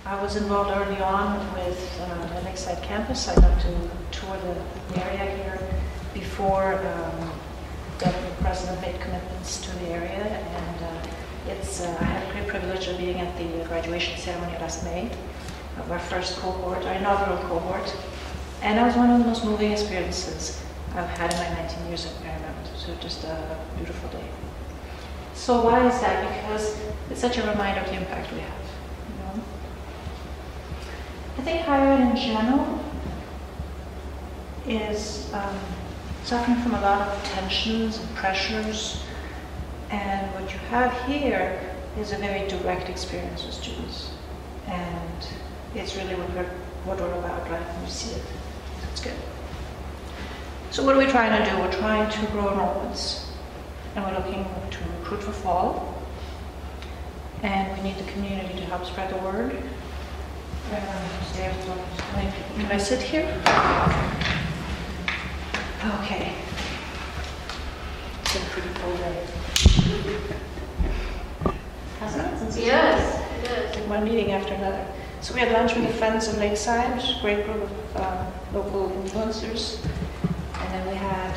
I was involved early on with the Lakeside campus. I got to tour the area here before the president made commitments to the area, and I had a great privilege of being at the graduation ceremony last May of our first cohort, our inaugural cohort, and that was one of the most moving experiences I've had in my 19 years at Marymount. So just a beautiful day. So why is that? Because it's such a reminder of the impact we have. You know? I think higher ed in general is suffering from a lot of tensions and pressures, and what you have here is a very direct experience with students, and it's really what we're about, right? And you see it. That's good. So what are we trying to do? We're trying to grow enrollments, and we're looking to recruit for fall, and we need the community to help spread the word. Can I sit here? Okay. It's been a pretty cold day. Hasn't it? Yes, it is. One meeting after another. So we had lunch with the Friends of Lakeside, a great group of local influencers. And then we had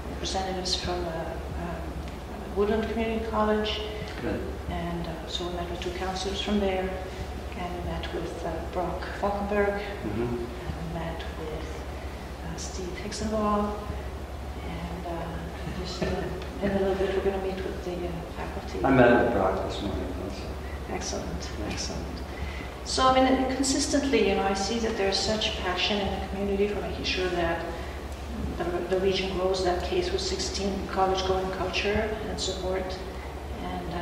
representatives from Woodland Community College. Good. And so we met with 2 counselors from there. And we met with Brock Falkenberg. Mm-hmm. And we met with Steve Hicksonball. And just in a little bit we're going to meet with the faculty. I met with Brock this morning also. Excellent, excellent. So, I mean, consistently, I see that there's such passion in the community for making sure that the region grows that K-16 college-going culture and support. And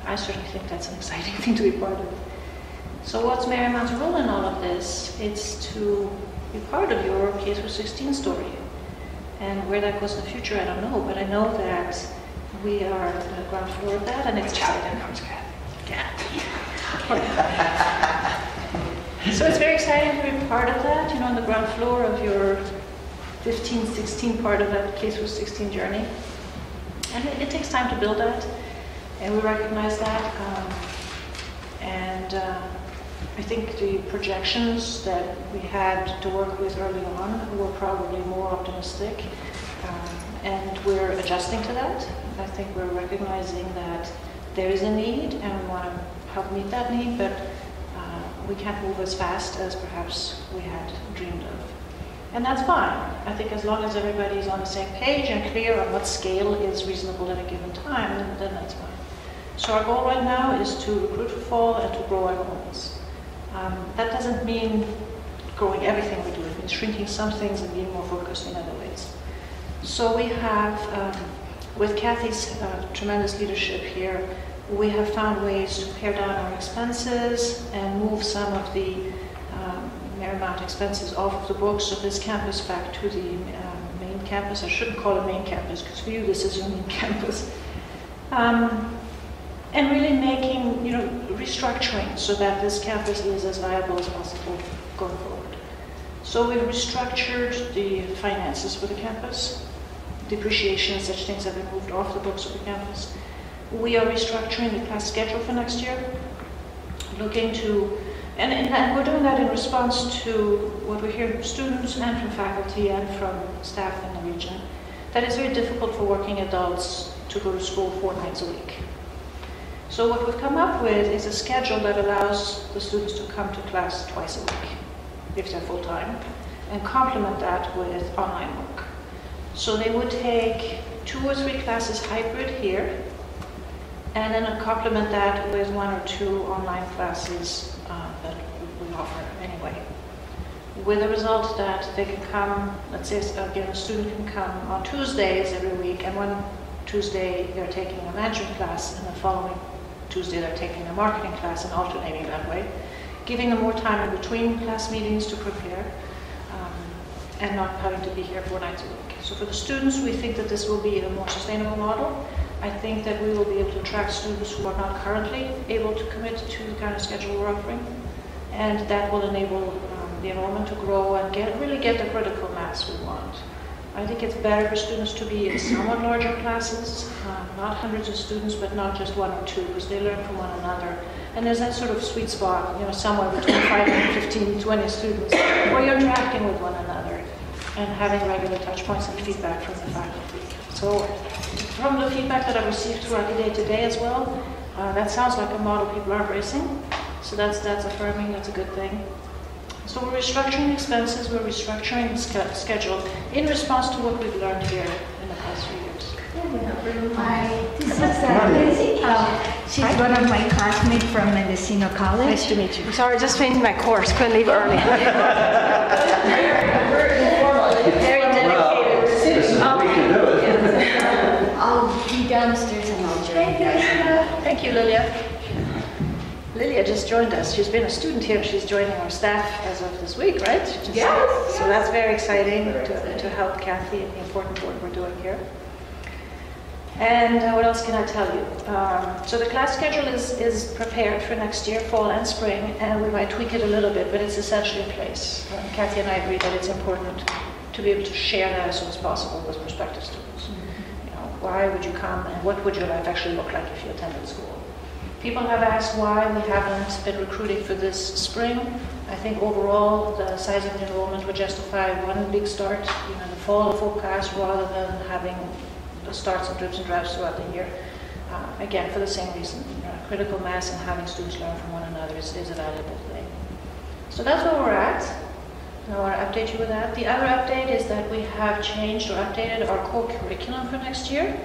I certainly think that's an exciting thing to be part of. So what's Marymount's role in all of this? It's to be part of your K-16 story. And where that goes in the future, I don't know, but I know that we are on the ground floor of that, and it's exciting. So it's very exciting to be part of that, on the ground floor of your 15-16 part of that K-16 journey. And it takes time to build that, and we recognize that. I think the projections that we had to work with early on were probably more optimistic, and we're adjusting to that. I think we're recognizing that there is a need, and we want to help meet that need, but we can't move as fast as perhaps we had dreamed of. And that's fine. I think as long as everybody's on the same page and clear on what scale is reasonable at a given time, then that's fine. So our goal right now is to recruit for fall and to grow our enrollments. That doesn't mean growing everything we do. It means shrinking some things and being more focused in other ways. So we have, with Kathy's tremendous leadership here, we have found ways to pare down our expenses and move some of the Marymount expenses off of the books of this campus back to the main campus. I shouldn't call it main campus, because for you this is your main campus. And really making, restructuring so that this campus is as viable as possible going forward. So we've restructured the finances for the campus. Depreciation and such things have been moved off the books of the campus. We are restructuring the class schedule for next year, looking to, and we're doing that in response to what we hear from students and from faculty and from staff in the region, that it's very difficult for working adults to go to school 4 nights a week. So what we've come up with is a schedule that allows the students to come to class twice a week, if they're full-time, and complement that with online work. So they would take 2 or 3 classes hybrid here, and then complement that with 1 or 2 online classes that we offer anyway. With the result that they can come, let's say again, a student can come on Tuesdays every week, and one Tuesday they're taking a management class, and the following Tuesday they're taking a marketing class, and alternating that way, giving them more time in between class meetings to prepare, and not having to be here 4 nights a week. So for the students, we think that this will be a more sustainable model. I think that we will be able to attract students who are not currently able to commit to the kind of schedule we're offering, and that will enable the enrollment to grow and really get the critical mass we want. I think it's better for students to be in somewhat larger classes, not hundreds of students, but not just 1 or 2, because they learn from one another, And there's that sort of sweet spot, somewhere between 5 and 15, 20 students, where you're interacting with one another and having regular touch points and feedback from the faculty. So from the feedback that I've received throughout the day today as well, that sounds like a model people are embracing. So that's affirming, that's a good thing. So we're restructuring expenses, we're restructuring the schedule in response to what we've learned here in the past few years. This is Lindsay. She's one of my classmates from Mendocino College. Nice to meet you. Sorry, just finished my course. Couldn't leave early. Very dedicated. This is what we can do it. I'll be downstairs and I'll join you guys. Thank you, Lilia. Lilia just joined us. She's been a student here. She's joining our staff as of this week, right? Yes. So that's very exciting to help Kathy in the important work we're doing here. And what else can I tell you? So the class schedule is prepared for next year, fall and spring, and we might tweak it a little bit, but it's essentially in place. Kathy and I agree that it's important to be able to share that as soon as possible with prospective students. Why would you come, and what would your life actually look like if you attended school? People have asked why we haven't been recruiting for this spring. I think overall the size of the enrollment would justify one big start, in the fall, a full class, rather than having the starts and drips and drabs throughout the year. Again, for the same reason, critical mass and having students learn from one another is a valuable thing. So that's where we're at. I want to update you with that. The other update is that we have changed or updated our core curriculum for next year.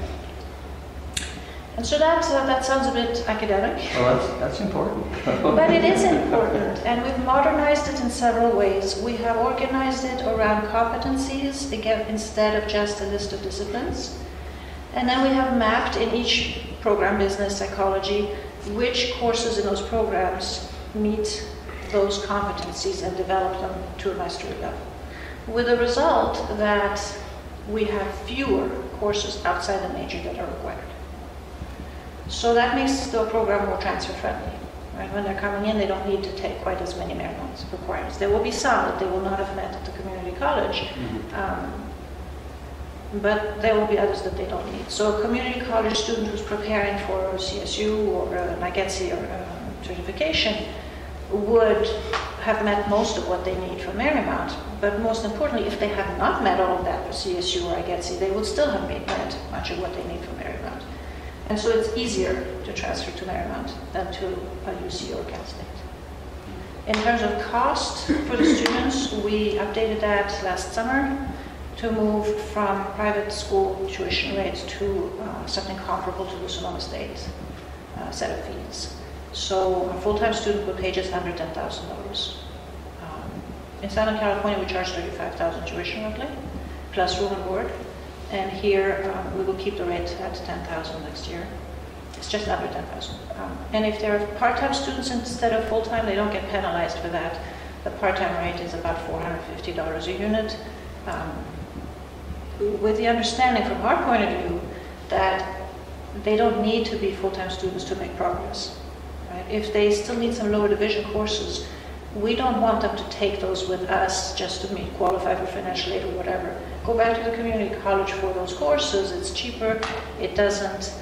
And so that sounds a bit academic. Well, that's important. But it is important, and we've modernized it in several ways. We have organized it around competencies, again, instead of just a list of disciplines. And then we have mapped in each program, business, psychology, which courses in those programs meet those competencies and develop them to a mastery level. With the result that we have fewer courses outside the major that are required. So that makes the program more transfer friendly. Right? When they're coming in, they don't need to take quite as many Marymount requirements. There will be some that they will not have met at the community college, but there will be others that they don't need. So a community college student who's preparing for CSU or an IGETC or certification would have met most of what they need for Marymount, but most importantly, if they have not met all of that for CSU or IGETC, they would still have met much of what they need for Marymount. And so it's easier to transfer to Marymount than to a UC or Cal State. In terms of cost for the students, we updated that last summer to move from private school tuition rates to something comparable to the Sonoma State set of fees. So a full-time student would pay just under $10,000. In Southern California, we charge $35,000 tuition roughly, plus room and board. And here, we will keep the rate at $10,000 next year. It's just under $10,000. And if they're part-time students instead of full-time, they don't get penalized for that. The part-time rate is about $450 a unit, with the understanding from our point of view that they don't need to be full-time students to make progress. Right? If they still need some lower division courses, we don't want them to take those with us just to qualify for financial aid or whatever. Go back to the community college for those courses. It's cheaper. It doesn't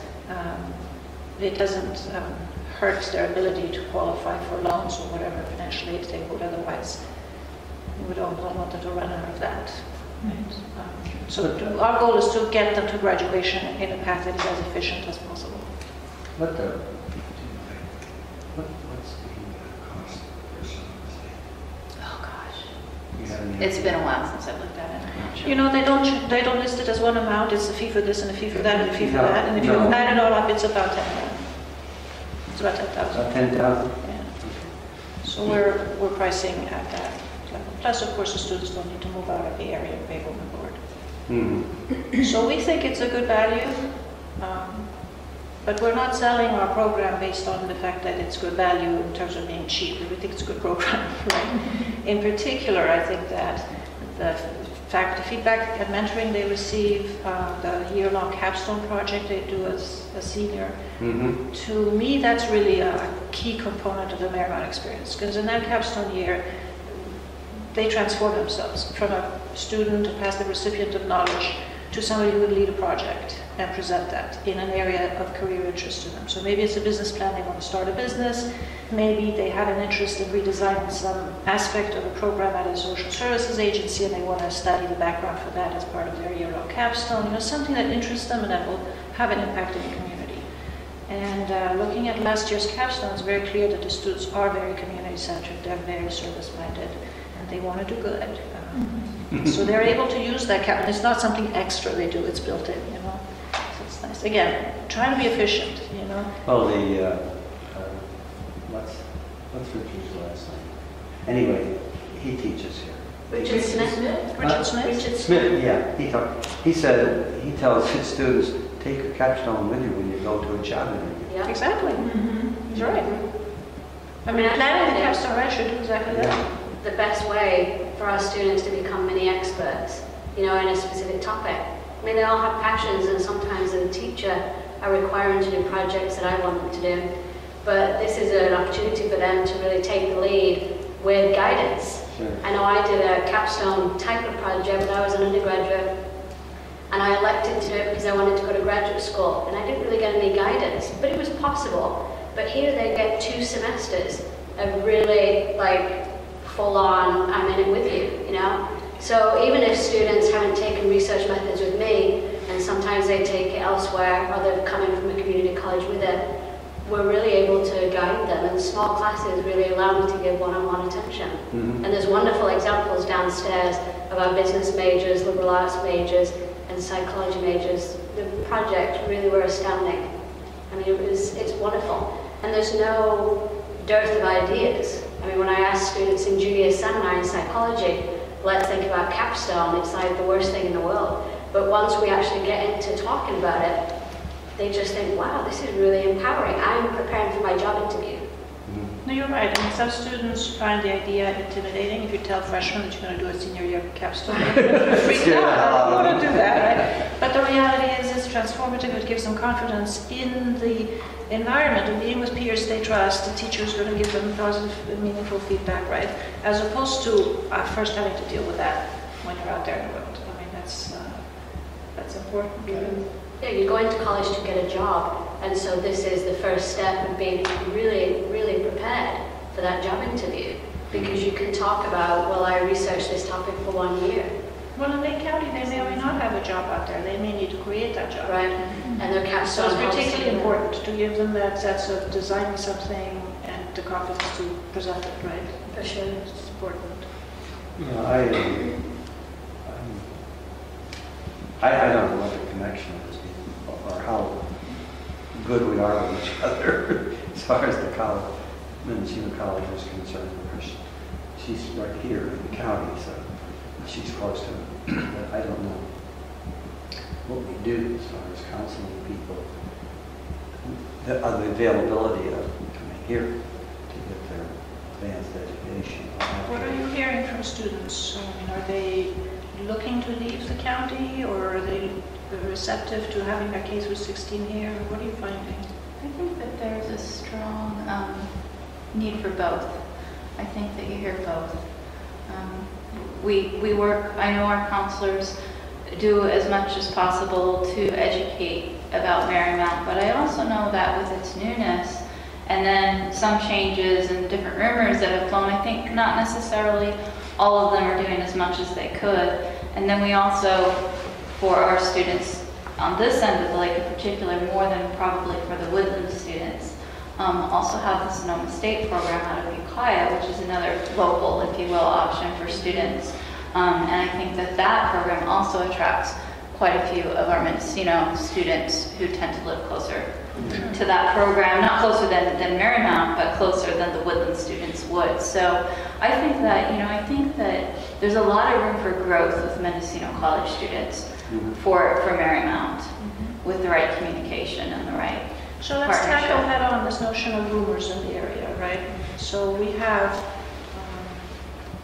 hurt their ability to qualify for loans or whatever financial aid they would otherwise. We don't want them to run out of that. Right? So our goal is to get them to graduation in a path that is as efficient as possible. What's the cost for Sonoma State? Oh gosh. You have any It's idea? been a while since I've looked at it. I'm not sure. You know, they don't list it as one amount. It's a fee for this and a fee for that and a fee for No, that. And if you no. add it all up, it's about 10,000. It's about 10,000. About 10,000? Yeah. So we're pricing at that level. Plus, of course, the students don't need to move out of the area and pay room and board. Mm-hmm. So we think it's a good value, but we're not selling our program based on the fact that it's good value in terms of being cheap. We think it's a good program, right? In particular, I think that the faculty feedback and mentoring they receive, the year-long capstone project they do as a senior, Mm-hmm. to me, that's really a key component of the Marymount experience, because in that capstone year, they transform themselves from a student to past the recipient of knowledge to somebody who would lead a project and present that in an area of career interest to them. So maybe it's a business plan, they want to start a business, maybe they have an interest in redesigning some aspect of a program at a social services agency and they want to study the background for that as part of their year-long capstone, something that interests them and that will have an impact in the community. And looking at last year's capstone, it's very clear that the students are very community-centric, they're very service-minded, and they want to do good. So they're able to use that cap, and it's not something extra they do, it's built in, So it's nice. Again, trying to be efficient, Well, what's Richard's last name? Anyway, he teaches here. Richard Smith? Richard Smith? Richard Smith, yeah, he said, he tells his students, take your capstone with you when you go to a job interview. Yeah. Exactly. He's right. I mean, planning the capstone, right, should do exactly that. The best way for our students to become mini experts, in a specific topic. I mean, they all have passions, and sometimes as a teacher, I require them to do projects that I want them to do. But this is an opportunity for them to really take the lead with guidance. Sure. I know I did a capstone type of project when I was an undergraduate, and I elected to do it because I wanted to go to graduate school, and I didn't really get any guidance, but it was possible. But here they get 2 semesters of really full on, I'm in it with you, So even if students haven't taken research methods with me, and sometimes they take it elsewhere, or they're coming from a community college with it, we're really able to guide them, and small classes really allow me to give one-on-one attention. And there's wonderful examples downstairs of our business majors, liberal arts majors, and psychology majors. The projects really were astounding. I mean, it's wonderful. And there's no dearth of ideas. I mean, when I ask students in junior seminar in psychology, let's think about capstone, it's like the worst thing in the world. But once we actually get into talking about it, they just think, wow, this is really empowering. I'm preparing for my job interview. No, you're right. I mean, some students find the idea intimidating. If you tell freshmen that you're going to do a senior year capstone, they're freaked out. I don't want to do that, right? But the reality is it's transformative. It gives them confidence in the environment and being with peers they trust. The teacher is going to give them positive and meaningful feedback, right? As opposed to first having to deal with that when you're out there in the world. I mean, that's important. Yeah, you're going to college to get a job, and so this is the first step in being really, really prepared for that job interview, because you can talk about, well, I researched this topic for 1 year. Well, in Lake County, they may or may not have a job out there. They may need to create that job. Right, and their capstone So it's helps particularly them. important to give them that sense of designing something and the confidence to present it, right? For sure. It's important. I don't know what the connection is, or how good we are with each other as far as the college, Mendocino College is concerned, because she's right here in the county, so she's close to it. But I don't know what we do as far as counseling people, the availability of coming here to get their advanced education. What are you hearing from students? I mean, are they looking to leave the county, or are they receptive to having their K through 16 here? What are you finding? I think that there's a strong need for both. I think that you hear both. We work, I know our counselors do as much as possible to educate about Marymount, but I also know that with its newness, and then some changes and different rumors that have flown, I think not necessarily all of them are doing as much as they could. And then we also, for our students on this end of the lake in particular, more than probably for the Woodland students, also have the Sonoma State program out of Ukiah, which is another local, if you will, option for students. And I think that that program also attracts quite a few of our Mendocino students who tend to live closer to that program, not closer than Marymount, but closer than the Woodland students would. So I think that there's a lot of room for growth with Mendocino College students for Marymount with the right communication and the right So let's partnership. tackle head on this notion of rumors in the area, right? So we have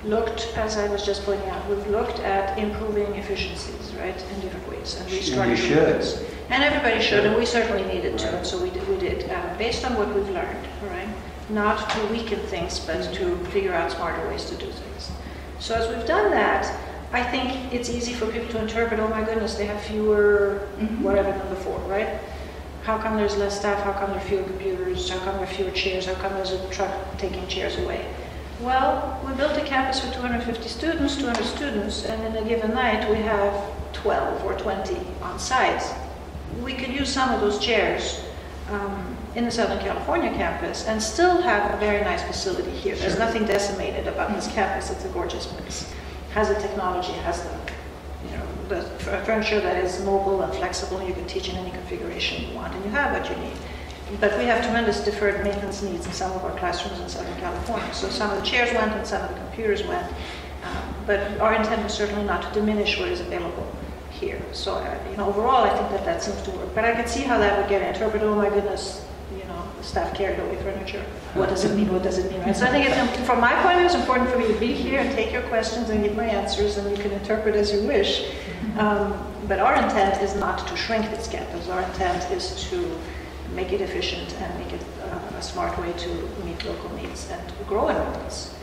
looked, as I was just pointing out, we've looked at improving efficiencies, right, in different ways, and restructuring You should. things. And everybody should, and we certainly needed to, and so we did, based on what we've learned, right? Not to weaken things, but to figure out smarter ways to do things. So as we've done that, I think it's easy for people to interpret, oh my goodness, they have fewer, whatever than before, right? How come there's less staff? How come there are fewer computers? How come there are fewer chairs? How come there's a truck taking chairs away? Well, we built a campus for 250 students, 200 students, and in a given night we have 12 or 20 on site. We could use some of those chairs in the Southern California campus and still have a very nice facility here. There's nothing decimated about this campus. It's a gorgeous place. Has the technology, has the furniture that is mobile and flexible. You can teach in any configuration you want, and you have what you need. But we have tremendous deferred maintenance needs in some of our classrooms in Southern California. So some of the chairs went and some of the computers went. But our intent was certainly not to diminish what is available here. So overall, I think that seems to work. But I could see how that would get interpreted. Oh my goodness, the staff carried away furniture. What does it mean? What does it mean? Right? So I think from my point of view, it's important for me to be here and take your questions and give my answers, and you can interpret as you wish. But our intent is not to shrink this campus. Our intent is to make it efficient and make it a smart way to meet local needs and grow enrollments.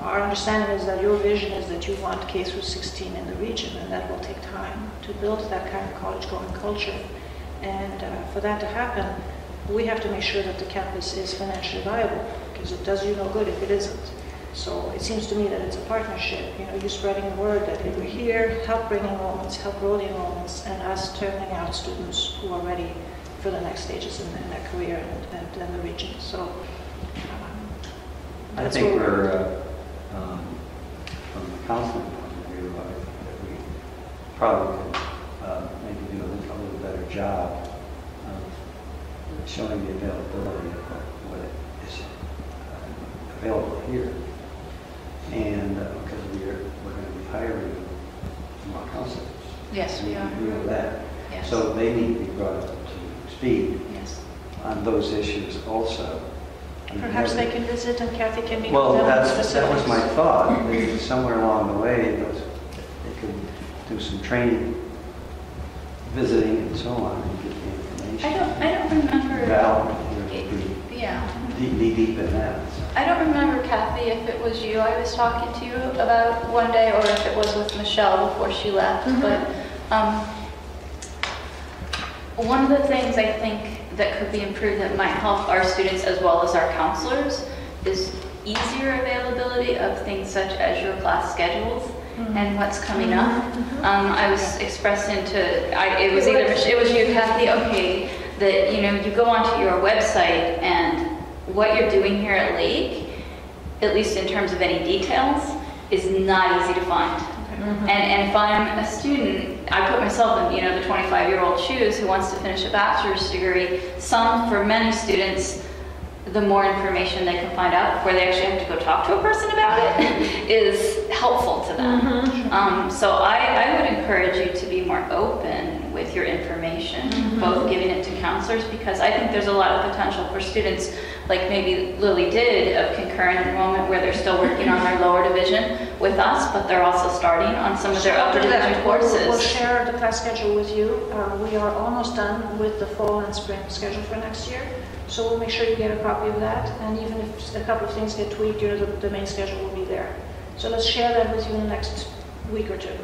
Our understanding is that your vision is that you want K through 16 in the region, and that will take time to build that kind of college-going culture. And for that to happen, we have to make sure that the campus is financially viable, because it does you no good if it isn't. So it seems to me that it's a partnership. You spreading the word that if we're here, help bring enrollments, help grow the enrollments, and us turning out students who are ready for the next stages in their career and the region. So I think we're, from the counseling point of view, that we probably could maybe do a little better job of showing the availability of what is available here. And because we're going to be hiring more counselors. Yes, we are. We know that. Yes. So they need to be brought up to speed on those issues also. perhaps they can visit and Kathy can meet Well, with them. that was my thought. Maybe somewhere along the way, they could do some training, visiting and so on, and get the information. I don't remember. Val, Yeah. deep in that. I don't remember, Kathy, if it was you I was talking to about one day or if it was with Michelle before she left. But one of the things I think that could be improved that might help our students as well as our counselors is easier availability of things such as your class schedules and what's coming up. I was expressing it was you, Kathy, okay, that you go onto your website and what you're doing here at Lake, at least in terms of any details, is not easy to find. And if I'm a student, I put myself in the 25-year-old shoes who wants to finish a bachelor's degree. For many students, the more information they can find out before they actually have to go talk to a person about it is helpful to them. So I would encourage you to be more open with your information, both giving it to counselors, because I think there's a lot of potential for students, like maybe Lily did, of concurrent enrollment where they're still working on their lower division with us, but they're also starting on some of their upper division courses. We'll share the class schedule with you. We are almost done with the fall and spring schedule for next year. So we'll make sure you get a copy of that, and even if a couple of things get tweaked, the main schedule will be there. So let's share that with you in the next week or two.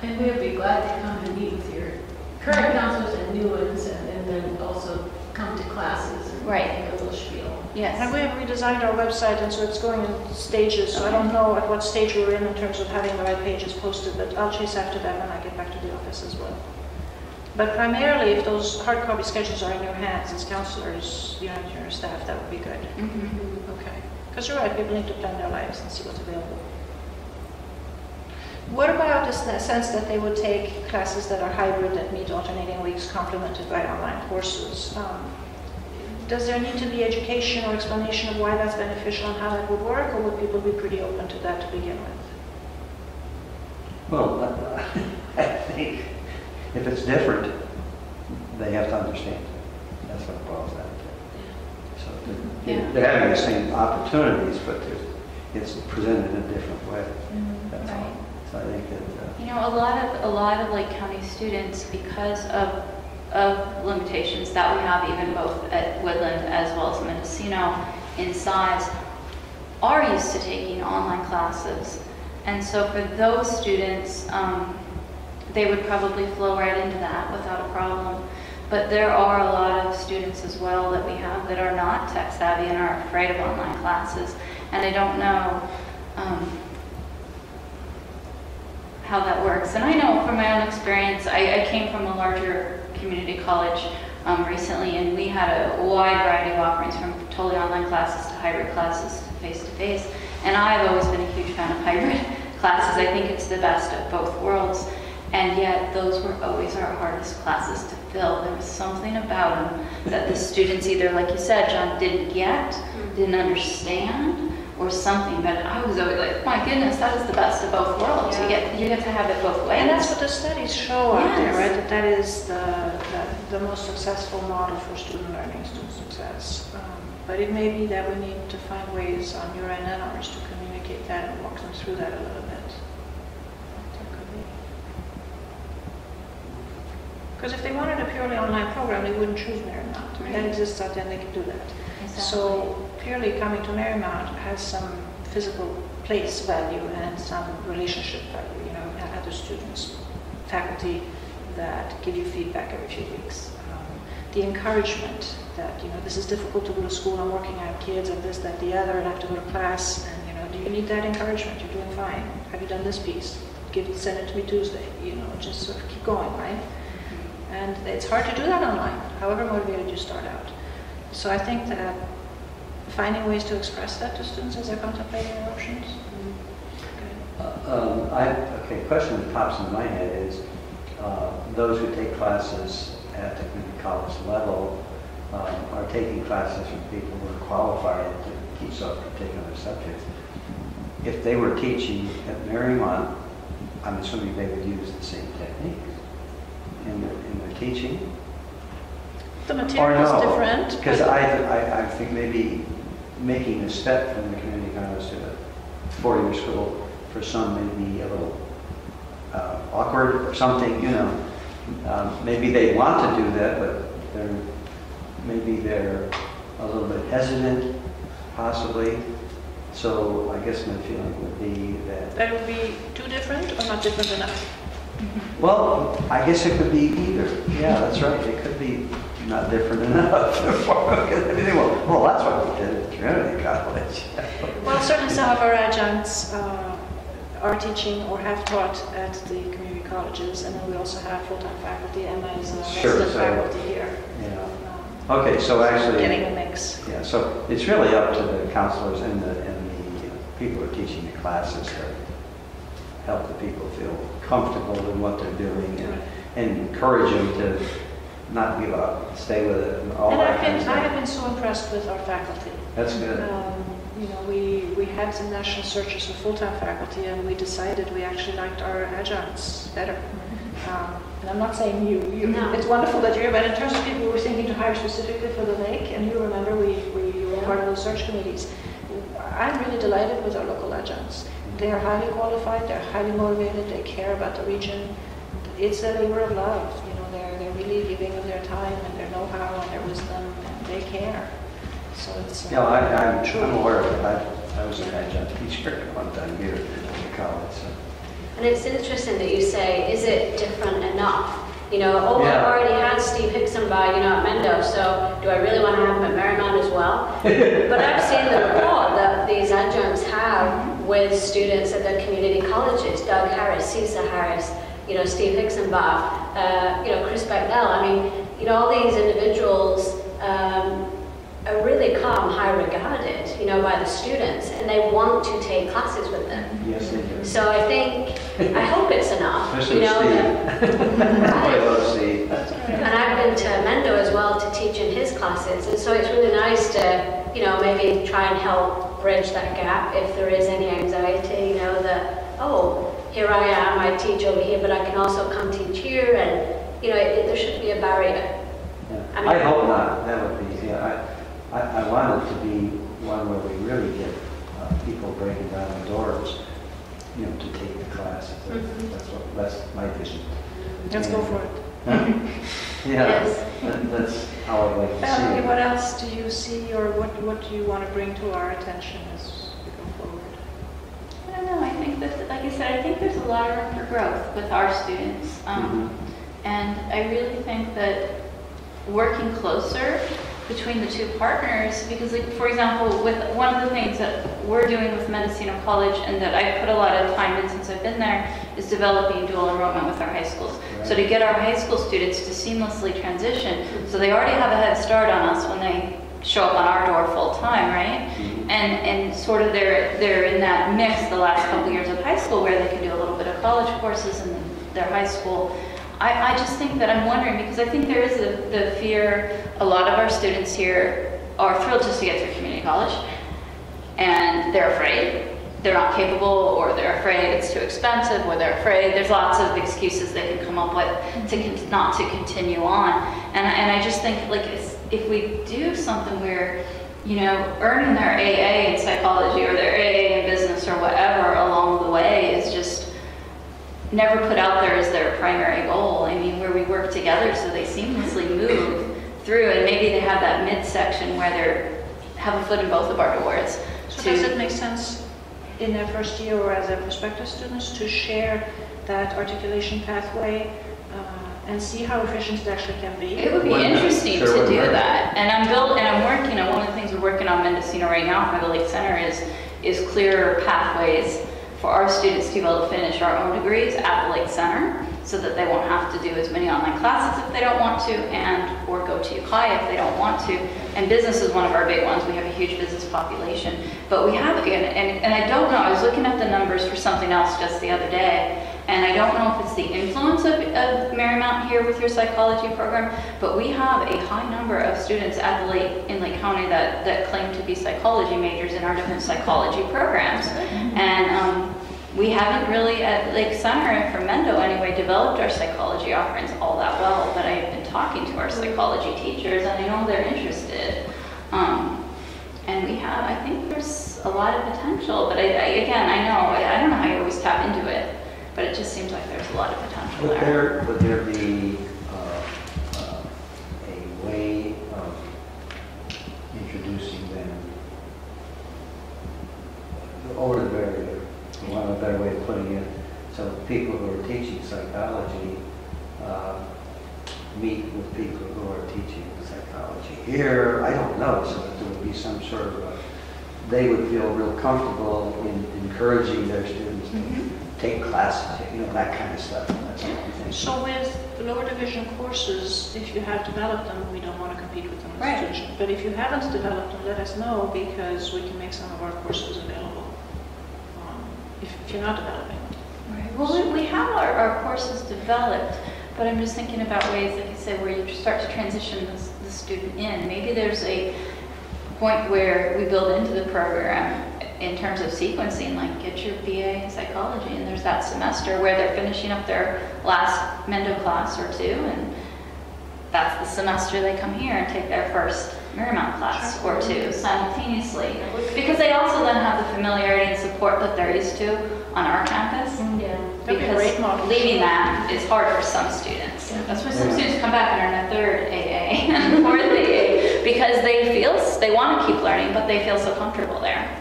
And we would be glad to come and meet with your current counselors and new ones, and then also come to classes and make a little spiel. Yes. And we have redesigned our website, and so it's going in stages. So I don't know at what stage we're in terms of having the right pages posted, but I'll chase after them when I get back to the office as well. But primarily, if those hard copy schedules are in your hands as counselors, your staff, that would be good. Okay. Because you're right, people need to plan their lives and see what's available. What about this sense that they would take classes that are hybrid, that meet alternating weeks, complemented by online courses? Does there need to be education or explanation of why that's beneficial and how that would work, or would people be pretty open to that to begin with? Well, I think if it's different, they have to understand it. That's what it boils down to. So they're having the same opportunities, but it's presented in a different way. That's all. So I think that a lot of Lake County students, because of limitations that we have, even both at Woodland as well as Mendocino in size, are used to taking online classes And so for those students, they would probably flow right into that without a problem. But there are a lot of students as well that we have that are not tech savvy and are afraid of online classes, and they don't know how that works. And I know from my own experience, I came from a larger community college recently, and we had a wide variety of offerings from totally online classes to hybrid classes to face-to-face. And I've always been a huge fan of hybrid classes. I think it's the best of both worlds. And yet those were always our hardest classes to fill. There was something about them that the students either, like you said, John, didn't get, didn't understand, or something. But I was always like, my goodness, that is the best of both worlds. Yeah. You get to have it both ways. And that's what the studies show out there, Yes. right? That is the most successful model for student learning, student success. But it may be that we need to find ways on your end and ours to communicate that and walk them through that a little bit. Because if they wanted a purely online program, they wouldn't choose Marymount. Right. That exists out there and they can do that. Exactly. So purely coming to Marymount has some physical place value and some relationship value. You know, other students, faculty that give you feedback every few weeks. The encouragement that, you know, this is difficult to go to school, I'm working, I have kids and this, that, the other, and I have to go to class, and, you know, do you need that encouragement? You're doing fine. Have you done this piece? Send it to me Tuesday. You know, just sort of keep going, right? And it's hard to do that online, however motivated you start out. So I think that finding ways to express that to students as they're contemplating their options. Okay, question that pops into my head is those who take classes at the community college level are taking classes from people who are qualified to teach those particular subjects. If they were teaching at Marymount, I'm assuming they would use the same techniques in their teaching. The material is different. Because I think maybe making a step from the community college to the four-year school for some may be a little awkward or something, you know. Maybe they want to do that, but maybe they're a little bit hesitant, possibly. So I guess my feeling would be that... That would be too different or not different enough? Well, I guess it could be either. Yeah, that's right. It could be not different enough. Well, that's what we did at Trinity College. Well, certainly some of our adjuncts are teaching or have taught at the community colleges, and then we also have full-time faculty. Emma is a resident faculty here. Yeah. Okay, so actually... Getting a mix. Yeah, so it's really up to the counselors and the people who are teaching the classes to help the people feel comfortable in what they're doing and encourage them to not give up, stay with it, and all and that kind of stuff. I have been so impressed with our faculty. That's good. You know, we had some national searches for full-time faculty, and we decided we actually liked our adjuncts better. And I'm not saying you. No. It's wonderful that you're here, but in terms of people we were thinking to hire specifically for the lake, and you remember you were part of those search committees. I'm really delighted with our local adjuncts. They are highly qualified, they're highly motivated, they care about the region. It's a labor of love. You know, they're really giving of their time and their know-how and their wisdom, and they care. So it's Yeah, I'm aware of it. I was an adjunct teacher at one time here at college. So. And it's interesting that you say, is it different enough? You know, I've already had Steve Hickson by, at Mendo, so do I really want to have him at Marymount as well? But I've seen the rapport that these adjuncts have with students at their community colleges, Doug Harris, Cesar Harris, Steve Hickson Bar, Chris Becknell. I mean, all these individuals are really calm, high regarded, by the students, and they want to take classes with them. Yes, they do. So I hope it's enough. Especially Steve. I love Steve. And I've been to Mendo as well to teach in his classes, and so it's really nice to, maybe try and help bridge that gap if there is any anxiety, that, oh, here I am, I teach over here, but I can also come teach here, and, there shouldn't be a barrier. Yeah. I hope not. That would be, I want it to be one where we really get people breaking down the doors, to take the classes. That's my vision. Let's go for it. Yes. That's how I'd like to see Valerie, it. what else do you see, or what do you want to bring to our attention as we go forward? I don't know. I think that, like I said, I think there's a lot of room for growth with our students. And I really think that working closer between the two partners, because like, for example, with one of the things that we're doing with Mendocino College and that I've put a lot of time in since I've been there is developing dual enrollment with our high schools. Right. So to get our high school students to seamlessly transition, so they already have a head start on us when they show up on our door full time, right? And sort of they're in that mix the last couple years of high school where they can do a little bit of college courses in their high school. I just think that I'm wondering, because I think there is the fear, a lot of our students here are thrilled just to get through community college, and they're afraid they're not capable, or they're afraid it's too expensive, or they're afraid, there's lots of excuses they can come up with to not to continue on. And I just think, like, if we do something where, you know, earning their AA in psychology or their AA in business or whatever along the way is just never put out there as their primary goal. I mean, where we work together so they seamlessly move through, and maybe they have that midsection where they have a foot in both of our doors. So does it make sense in their first year or as their prospective students to share that articulation pathway and see how efficient it actually can be? It would be interesting to do that. And I'm working on, one of the things we're working on Mendocino right now for the Lake Center is clearer pathways for our students to be able to finish our own degrees at the Lake Center, so that they won't have to do as many online classes if they don't want to, and or go to UCI if they don't want to. And business is one of our big ones. We have a huge business population. But we have, and I don't know, I was looking at the numbers for something else just the other day, and I don't know if it's the influence of Marymount here with your psychology program, but we have a high number of students at the in Lake County that claim to be psychology majors in our different psychology programs. And we haven't really, at Lake Center and for Mendo anyway, developed our psychology offerings all that well, but I've been talking to our psychology teachers and I know they're interested. And we have, I think there's a lot of potential, but I don't know how you always tap into it, but it just seems like there's a lot of potential there. Would there be a way of introducing them over the barrier? One a better way of putting it, so people who are teaching psychology meet with people who are teaching psychology. Here, I don't know, so that there would be some sort of they would feel real comfortable in encouraging their students to take classes, you know, that kind of stuff. That's what I'm thinking. So with the lower division courses, if you have developed them, we don't want to compete with them as Right. a institution. But if you haven't developed them, let us know, because we can make some of our courses available. If you're not developing. Right. Well, we have our courses developed, but I'm just thinking about ways, like I said, where you start to transition the student in. Maybe there's a point where we build into the program in terms of sequencing, like get your BA in psychology, and there's that semester where they're finishing up their last Mendo class or two, and that's the semester they come here and take their first Marymount class or two simultaneously, because they also then have the familiarity and support that they're used to on our campus. Yeah. That'd be a great model. Leaving that is hard for some students. That's why some students come back and are in a third AA and fourth AA, because they want to keep learning, but they feel so comfortable there.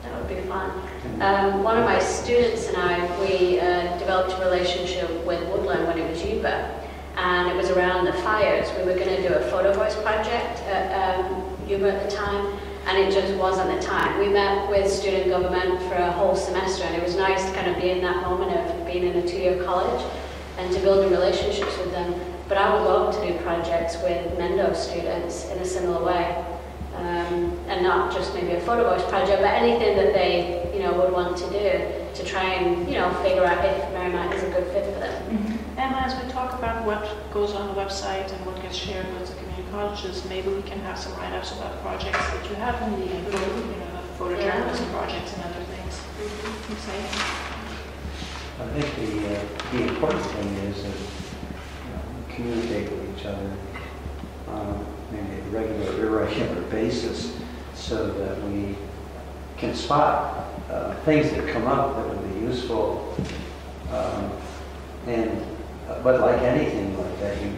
That would be fun. One of my students and I, we developed a relationship with Woodland when it was Yuba. And it was around the fires. We were going to do a photo voice project at Yuba at the time, and it just wasn't the time. We met with student government for a whole semester, and it was nice to kind of be in that moment of being in a 2-year college and to build relationships with them. But I would love to do projects with Mendo students in a similar way, and not just maybe a photo voice project, but anything that they, you know, would want to do to try and, you know, figure out if Marymount is a good fit for them. And as we talk about what goes on the website and what gets shared with the community colleges, maybe we can have some write-ups about projects that you have in the info, you know, the photojournalism projects and other things. Exciting. I think the important thing is that we communicate with each other on maybe a regular, irregular basis, so that we can spot things that come up that would be useful. But like anything like that, you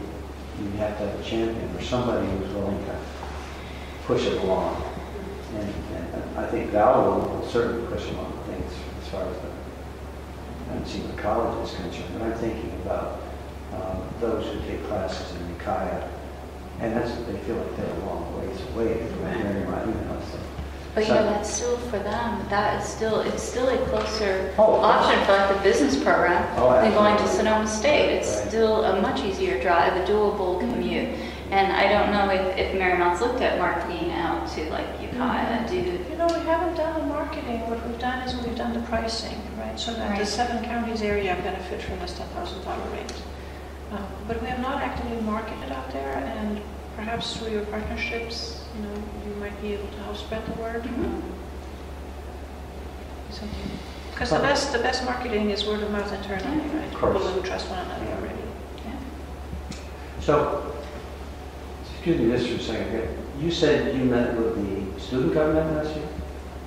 have to have a champion or somebody who's willing to push it along. And I think Val will certainly push along things as far as the Mendocino College is concerned, but I'm thinking about those who take classes in Ukiah, and that's they feel like they're a long ways away from Marymount, you know. But So- that's still for them. It's still a closer Oh, option for like the business program Oh, than going to absolutely. Sonoma State. It's Right. still a much easier drive, a doable commute. And I don't know if Marymount's looked at marketing out to like Ukiah. You know, we haven't done the marketing. What we've done is we've done the pricing, right? So that the Right. 7 counties area benefit from this $10,000 rate. But we have not actively marketed out there, and perhaps through your partnerships, you know, you might be able to help spread the word. Because the best marketing is word of mouth internally, right? course. People who trust one another already. So, excuse me just for a second here. You said you met with the student government last year?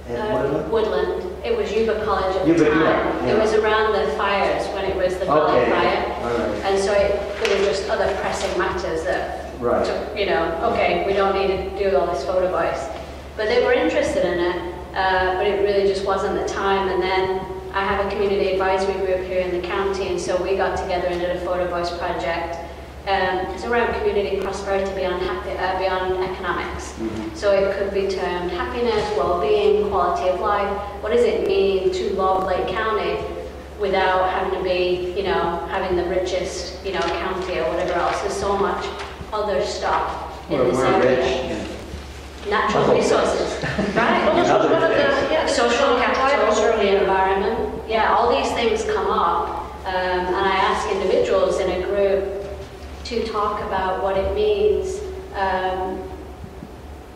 At Woodland? Woodland. It was Yuba College at the Yuba, time. yeah. It was around the fires when it was the Valley Okay, Fire. all right. And so there were just other pressing matters that, Right. you know, okay, we don't need to do all this photo voice. But they were interested in it, but it really just wasn't the time. And then I have a community advisory group here in the county, and so we got together and did a photo voice project. It's around community prosperity beyond economics. So it could be termed happiness, well-being, quality of life. What does it mean to love Lake County without having to be, you know, having the richest, you know, county or whatever else? There's so much other stuff in this We're area. rich in Natural resources, right? Well, this was one of the Social capital, the earlier. environment. Yeah, all these things come up. And I ask individuals in a group to talk about what it means,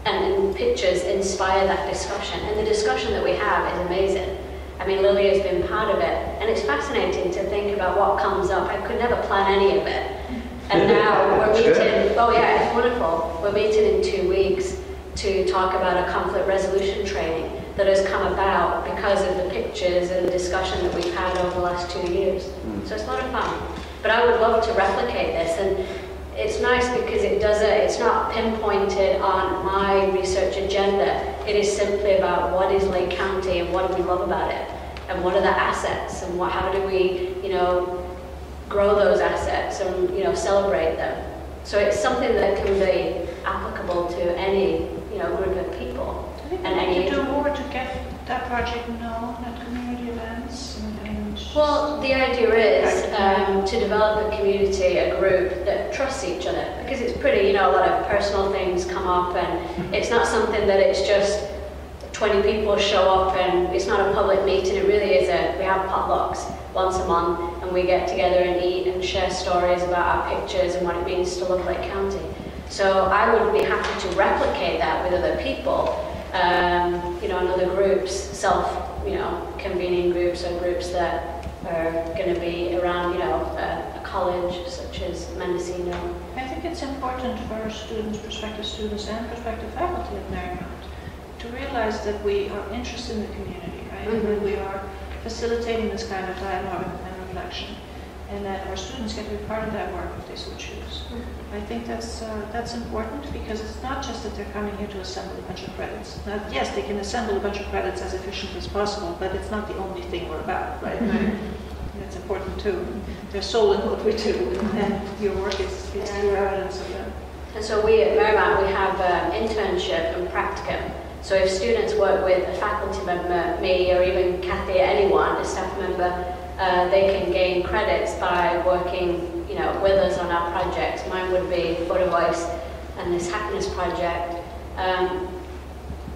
and pictures inspire that discussion. And the discussion that we have is amazing. I mean, Lily has been part of it, and it's fascinating to think about what comes up. I could never plan any of it. And now we're That's meeting, good. oh yeah, it's wonderful. We're meeting in 2 weeks to talk about a conflict resolution training that has come about because of the pictures and the discussion that we've had over the last 2 years. So it's a lot of fun. But I would love to replicate this, and it's nice because it's not pinpointed on my research agenda. It is simply about what is Lake County and what do we love about it, and what are the assets, and how do we, you know, grow those assets and, you know, celebrate them. So it's something that can be applicable to any, you know, group of people. I think we And need any to do more to get that project known at community events and Well, the idea is to develop a community, a group that trusts each other, because it's pretty, you know, a lot of personal things come up, and it's not something that it's just 20 people show up and it's not a public meeting. It really is we have potlucks once a month, and we get together and eat and share stories about our pictures and what it means to love Lake County. So I would be happy to replicate that with other people, you know, and other groups, convening groups or groups that are going to be around, you know, a college such as Mendocino. I think it's important for students, prospective students, and prospective faculty at Marymount to realize that we are interested in the community, right? And that we are facilitating this kind of dialogue and reflection, and that our students get to be part of that work if they so choose. I think that's important, because it's not just that they're coming here to assemble a bunch of credits. Now, yes, they can assemble a bunch of credits as efficiently as possible, but it's not the only thing we're about, right? That's important too. Their soul in what we do, and your work is true evidence of that. And so we at Marymount, we have internship and practicum. So if students work with a faculty member, me, or even Kathy, anyone, a staff member, they can gain credits by working, you know, with us on our projects. Mine would be Photo Voice and this happiness project.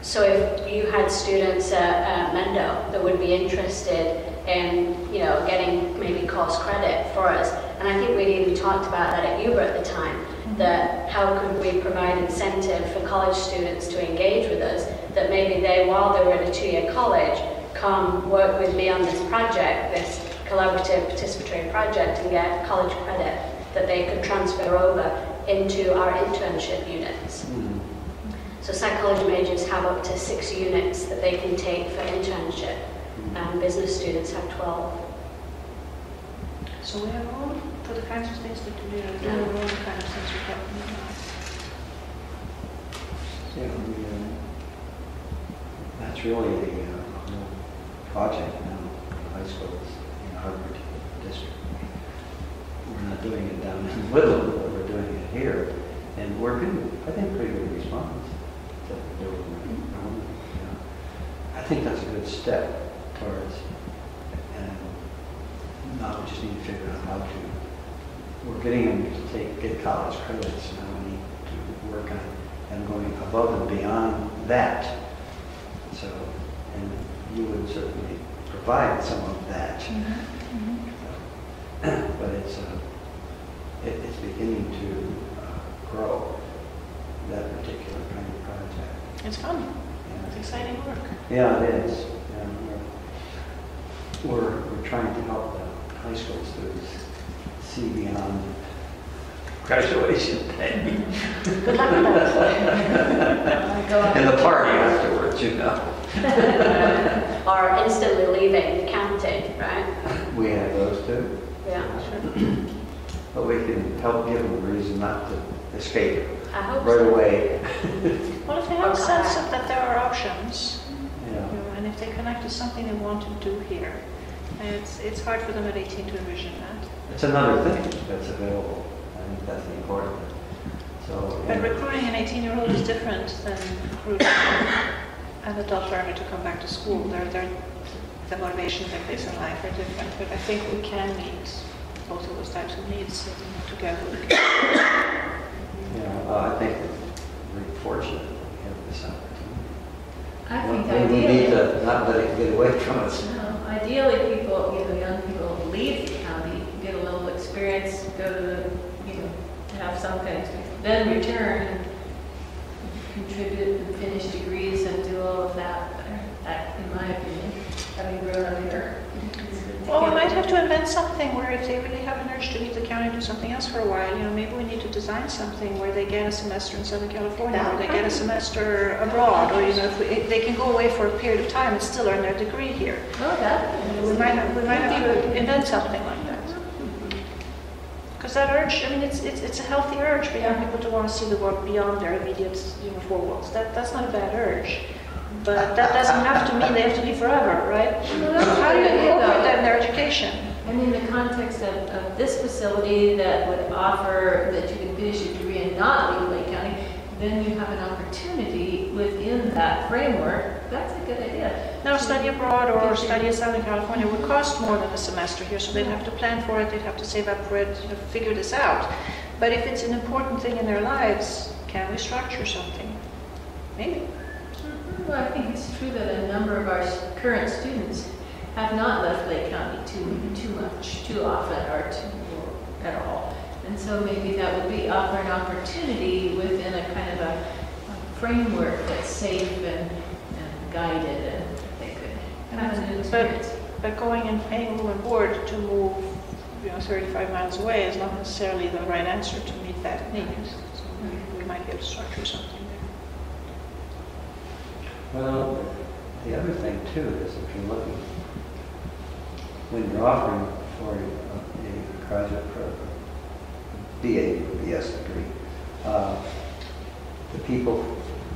So if you had students at Mendo that would be interested in, you know, getting maybe course credit for us, and I think we'd even talked about that at Yuba at the time, that how could we provide incentive for college students to engage with us, that maybe they, while they were at a 2-year college, come work with me on this project, this collaborative participatory project, and get college credit that they could transfer over into our internship units. So psychology majors have up to 6 units that they can take for internship, and business students have 12. So we have room for the kinds of things that we do, the kind of things we're talking about. Yeah, that's really the project now, high schools in our particular district. We're not doing it down in Woodland, but we're doing it here. And we're getting, I think, pretty good response to doing it. I think that's a good step towards, and now we just need to figure out how to, we're getting them to get college credits, now we need to work on and going above and beyond that. So, and you would certainly provide some of that. But it's beginning to grow, that particular kind of project. It's fun. Yeah. It's exciting work. Yeah, it is. Yeah, we're trying to help the high school students see beyond graduation day. Good luck with that. And the party afterwards, you know. Or instantly leaving the county, right? We have those too. Yeah. But we can help give them a reason not to escape I hope right so. away. Well, if they have a sense of that there are options, Yeah. and if they connect to something they want to do here, it's hard for them at 18 to envision that. It's another thing that's available. I think that's the important thing. So, But recruiting an 18-year-old is different than recruiting an adult learner to come back to school. The motivations they face in life are different, but I think we can meet both of those types of needs together. yeah, I think we're very fortunate that we have this opportunity. I think We need ideally, to not let it get away from us. ideally people, young people leave the county, get a little experience, go to the, have some kind of experience, then return and contribute and finish degrees and do all of that. That, in my opinion, having grown up here. Well, we might have to invent something where if they really have an urge to leave the county and do something else for a while, maybe we need to design something where they get a semester in Southern California, or they get a semester abroad, or if they can go away for a period of time and still earn their degree here. Oh, that. We might have to invent something like that. Because that urge, it's a healthy urge for young people to want to see the world beyond their immediate four walls. That's not a bad urge. But that doesn't have to mean they have to leave forever, right? So how do you incorporate that in their education? And in the context of this facility that would offer that you can finish your degree and not leave Lake County, then you have an opportunity within that framework. That's a good idea. Now, study abroad or study in Southern California would cost more than a semester here, so they'd have to plan for it, they'd have to save up for it, figure this out. But if it's an important thing in their lives, can we structure something? Maybe. Well, I think it's true that a number of our current students have not left Lake County too much, too often, or at all. And so maybe that would be offer an opportunity within a kind of a framework that's safe and guided, and they could have a new experience. But going and paying room and board to move 35 miles away is not necessarily the right answer to meet that need. So we might be able to structure something there. Well, the other thing too is if you're looking, when you're offering for a graduate program, BA or BS degree, the people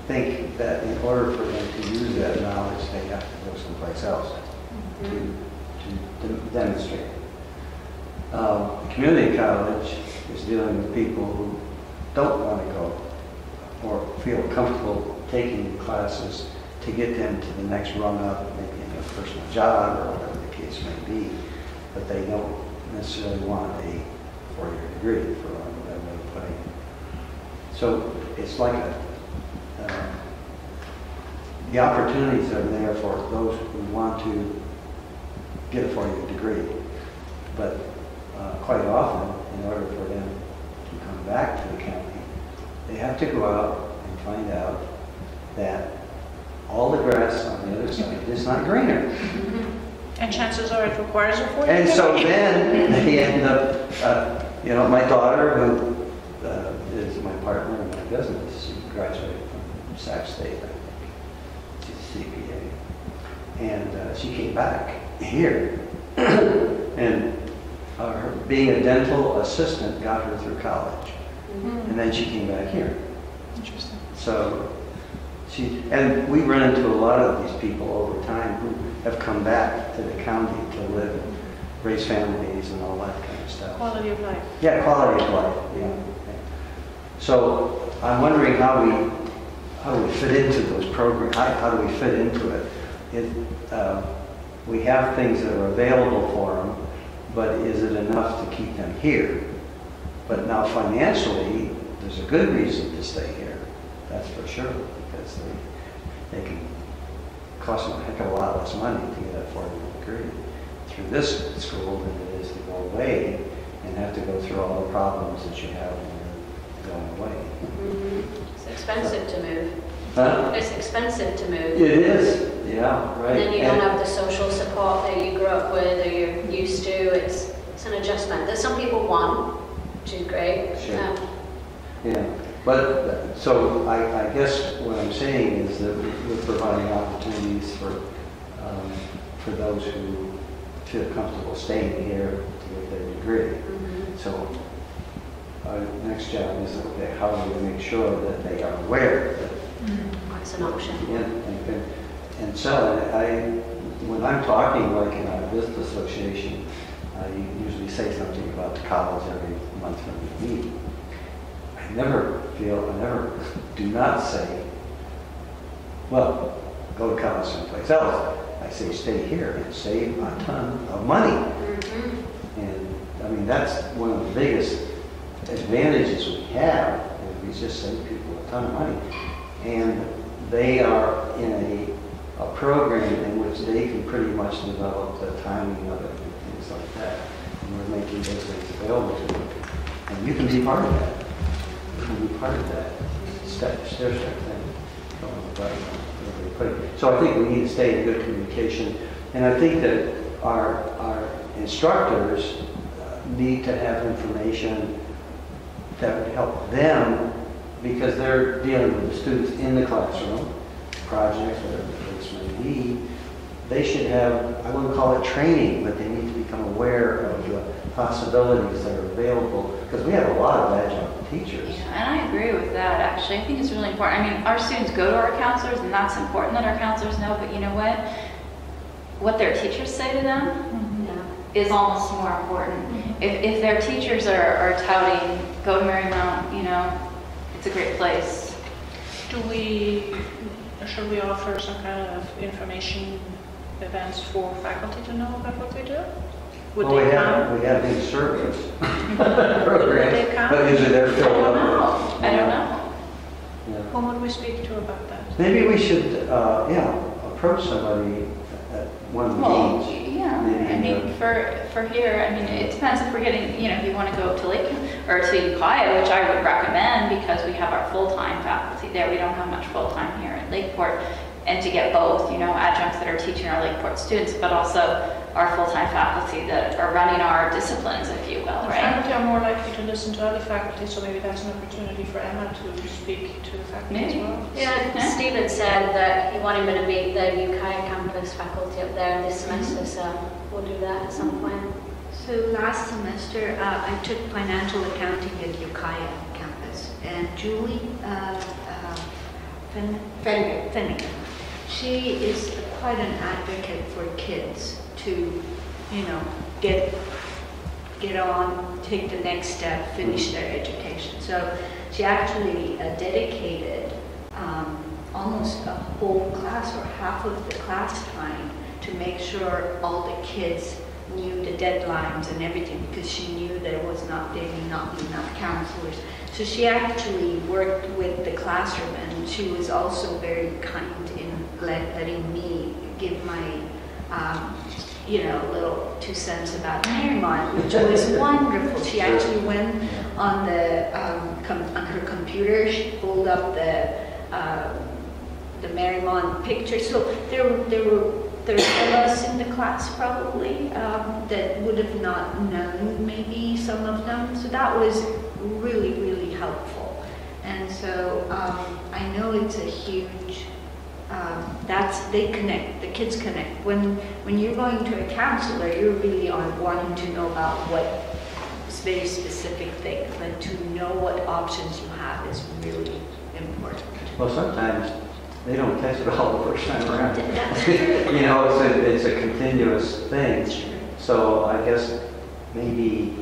think that in order for them to use that knowledge, they have to go someplace else to demonstrate. The community college is dealing with people who don't want to go or feel comfortable taking classes to get them to the next rung up, maybe in their personal job or whatever the case may be, but they don't necessarily want a four-year degree, for whatever way of putting it. So it's like the opportunities are there for those who want to get a four-year degree, but quite often, in order for them to come back to the county, they have to go out and find out that all the grass on the other side is not greener. And chances are it requires a four-year And degree. so then they end up, my daughter, who is my partner in my business, she graduated from Sac State, I think. She's a CPA. And she came back here. And her being a dental assistant got her through college. And then she came back here. Interesting. So And we run into a lot of these people over time who have come back to the county to live and raise families and all that kind of stuff. Quality of life. Yeah, quality of life, yeah. So I'm wondering how we fit into those programs. How do we fit into it? We have things that are available for them, but is it enough to keep them here? But now financially, there's a good reason to stay here. That's for sure, because they can cost them a heck of a lot less money to get a 4-year degree through this school than it is to go away and have to go through all the problems that you have when you're going away. It's expensive to move. Huh? It's expensive to move. It is, yeah, right. And then you don't have the social support that you grew up with or you're used to. It's an adjustment that some people want, which is great. Sure. Yeah, but so I guess what I'm saying is that we're providing opportunities for those who feel comfortable staying here to get their degree. So our next job is, okay, how do we make sure that they are aware that That's an option. yeah, and so when I'm talking like in our business association, I usually say something about the college every month when we meet. I never do not say, well, go to college someplace else. I say stay here and save a ton of money. And I mean, that's one of the biggest advantages we have, is we just save people a ton of money. And they are in a program in which they can pretty much develop the timing of it and things like that. And we're making those things available to them. And you can be part of that. You can be part of that stair-step thing. So I think we need to stay in good communication. And I think that our instructors need to have information that would help them, because they're dealing with the students in the classroom, projects, whatever the case may be. They should have, I wouldn't call it training, but they need to become aware of the possibilities that are available, because we have a lot of adjunct teachers. Yeah, and I agree with that, actually. I think it's really important. I mean, our students go to our counselors, and that's important that our counselors know, but you know what? What their teachers say to them is almost more important. If their teachers are touting, go to Marymount, you know, it's a great place. Should we offer some kind of information events for faculty to know about what we do? Would Well, they come? we have these surveys Would programs, they come? but usually they're I filled don't up. know. I don't know. Yeah. Whom would we speak to about that? Maybe we should, approach somebody at one of the Well, meetings. yeah, Maybe, I mean, for here, I mean, it depends if we're getting, you know, if you want to go to Lake or to LakeCoNews, which I would recommend because we have our full-time faculty there. We don't have much full-time here at Lakeport. And to get both, you know, adjuncts that are teaching our Lakeport students, but also our full-time faculty that are running our disciplines, if you will, The right? faculty are more likely to listen to other faculty, so maybe that's an opportunity for Emma to speak to the faculty as Maybe. well. Yeah, Stephen said that he wanted me to meet the UK campus faculty up there this semester, so we'll do that at some point. So last semester, I took financial accounting at Ukiah campus, and Julie Finnegan, she is quite an advocate for kids to, you know, get on, take the next step, finish their education. So she actually dedicated almost a whole class or half of the class time to make sure all the kids knew the deadlines and everything, because she knew there may not be enough counselors. So she actually worked with the classroom, and she was also very kind in letting me give my little 2 cents about Marymount, which was wonderful. She actually went on on her computer, she pulled up the Marymount picture. So there were 30 of us in the class probably that would have not known maybe some of them. So that was really, really helpful. And so I know it's a huge, they connect, the kids connect. When you're going to a counselor, you're really on wanting to know about what very specific things, but to know what options you have is really important. Well, sometimes they don't catch it all the first time around. That's true. You know, it's a continuous thing. So I guess maybe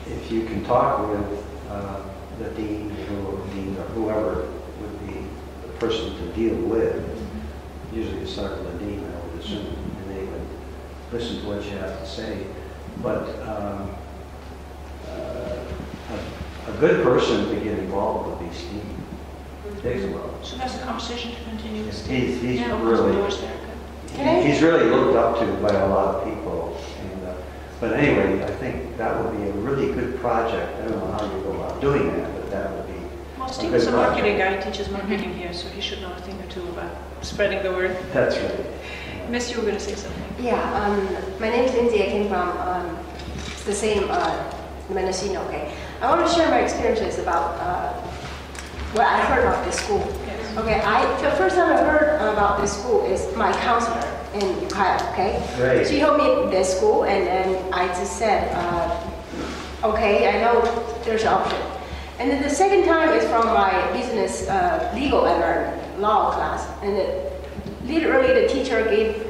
if you can talk with the dean or whoever would be the person to deal with, usually you start with the dean, I would assume, and they would listen to what you have to say. But a good person to get involved would be Steve. Takes a while. So that's a conversation to continue with Steve. He's Yeah, really, doors there, good. he's really looked up to by a lot of people. And, but anyway, I think that would be a really good project. I don't know how you go about doing that, but that would be Well, a Steve good is a marketing project. guy, teaches marketing here, so he should know a thing or two about spreading the word. That's right. Miss, you were going to say something. Yeah, my name is Lindsay. I came from the same Mendocino, okay? I want to share my experiences about what I heard about this school. Yes. Okay, the first time I heard about this school is my counselor in Ukiah, okay? Great. She told me this school, and then I just said, okay, I know there's an option. And then the second time is from my business legal environment, law class. And literally the teacher gave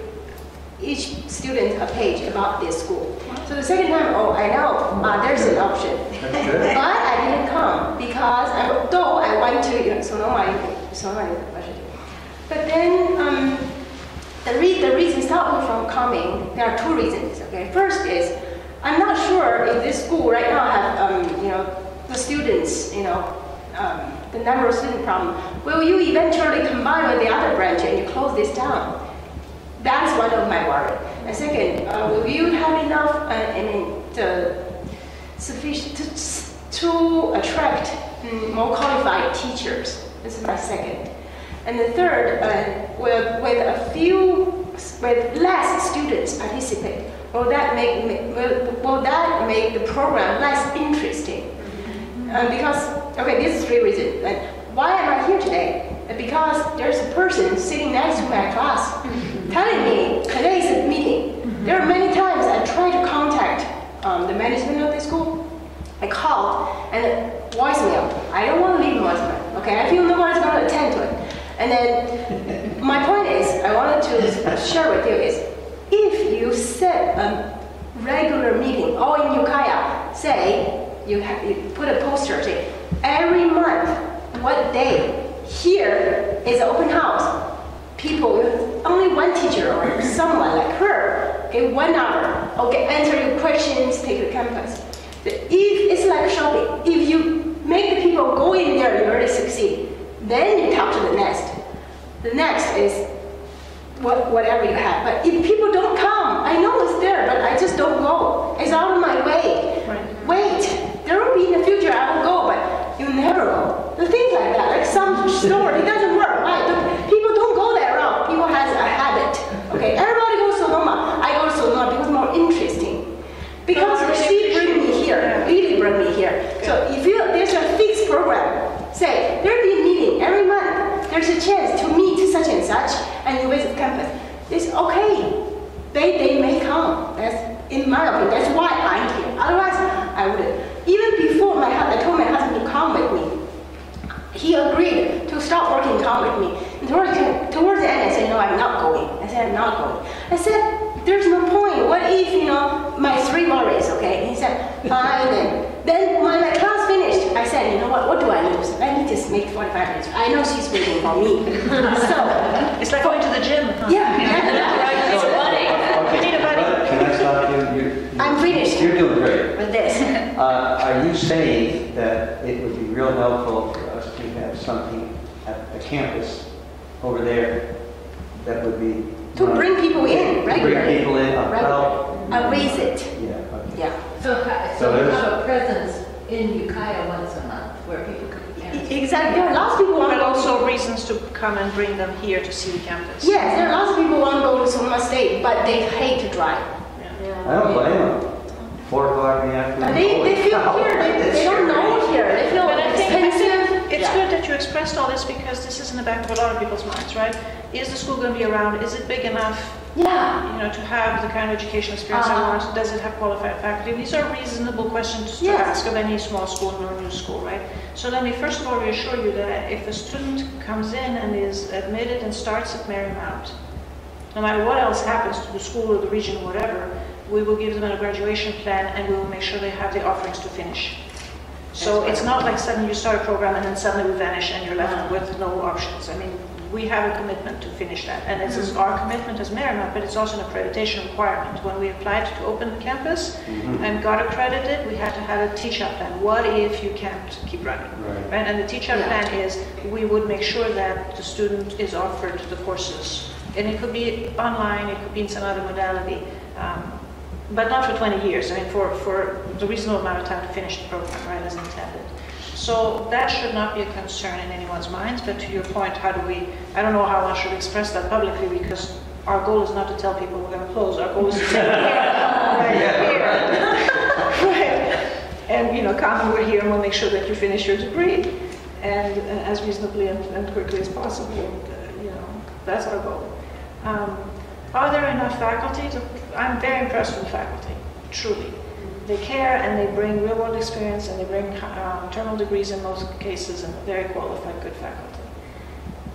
each student a page about this school. So the second time, oh, I know, there's an option. That's good. But I didn't come because though I went to but then the reason stopped me from coming. There are two reasons. Okay, first is I'm not sure if this school right now have the students the number of student problem. Will you eventually combine with the other branch and you close this down? That's one of my worry. And second, will you have enough sufficient to attract more qualified teachers? This is my second. And the third, with less students participate, will that make the program less interesting? Because this is three reasons. Why am I here today? Because there's a person sitting next to my class telling me today's a meeting. There are many times I try to contact the management of the school. I called and voicemail. I don't want to leave voicemail. Okay, I feel no one's going to attend to it. And then my point is, I wanted to share with you is, if you set a regular meeting, or in Ukiah, say you put a poster, say every month, what day here is an open house. People, only one teacher or someone like her, okay, 1 hour, okay, answer your questions, take the campus. If it's like shopping, if you make the people go in there, you already succeed. Then you talk to the next. The next is whatever you have. But if people don't come, I know it's there, but I just don't go. It's out of my way. Right. Wait, there will be in the future I will go, but you never go. The things like that, like some store, it doesn't work. Right? People don't go that route. People has a habit. Okay, everybody goes to Sonoma. I go to Sonoma because it's more interesting. Because she bring me here, really bring me here. So if there's a fixed program, say there'll be a meeting every month. There's a chance to meet such and such, and you visit campus. It's okay. They may come. That's in my opinion. That's why I'm here. Otherwise, I wouldn't. Even before I told my husband to come with me. He agreed to stop working, come with me. And towards the end, I said, no, I'm not going. I said, I'm not going. I said, there's no point. What if, my 3 worries, okay? And he said, fine then. Then when my class finished, I said, you know what do I lose? Let me just make 45 minutes. I know she's waiting for me. So, It's like going to the gym. Huh? yeah. It's a buddy. We need a buddy. Can I stop you? I'm finished. You're doing great. With this. Are you saying that it would be real helpful for us to have something at the campus over there that would be... To bring people in, To regularly. bring people in, Regularly. A visit. Yeah, okay. Yeah. So So you there's- have a presence in Ukiah once a month where people could be. Exactly. There are lots of people want But to go also reasons to come and bring them here to see the campus. Yes, there are lots of people who want to go to Sonoma State, but they hate to drive. I don't blame them. 4 o'clock in the afternoon. They feel here, they don't know here, they feel But I think expensive. it's good that you expressed all this because this is in the back of a lot of people's minds, right? Is the school going to be around? Is it big enough? Yeah. You know, to have the kind of educational experience I want, does it have qualified faculty? These are reasonable questions to ask of any small school or new school, right? So let me first of all reassure you that if a student comes in and is admitted and starts at Marymount, no matter what else happens to the school or the region or whatever, we will give them a graduation plan and we will make sure they have the offerings to finish. So it's not like suddenly you start a program and then suddenly we vanish and you're left with no options. I mean, we have a commitment to finish that. And this is our commitment as Marymount, but it's also an accreditation requirement. When we applied to open the campus and got accredited, we had to have a teach-out plan. What if you can't keep running? Right? And the teach-out plan is we would make sure that the student is offered the courses. And it could be online, it could be in some other modality, but not for 20 years. I mean, for the reasonable amount of time to finish the program, right, as intended. So that should not be a concern in anyone's minds, but to your point, how do we, I don't know how one should express that publicly, because our goal is not to tell people we're going to close. Our goal is to say, here. And, you know, come and we're here and we'll make sure that you finish your degree, and as reasonably and quickly as possible. You know, that's our goal. Are there enough faculty? I'm very impressed with the faculty, truly. They care and they bring real world experience and they bring terminal degrees in most cases and very qualified, good faculty.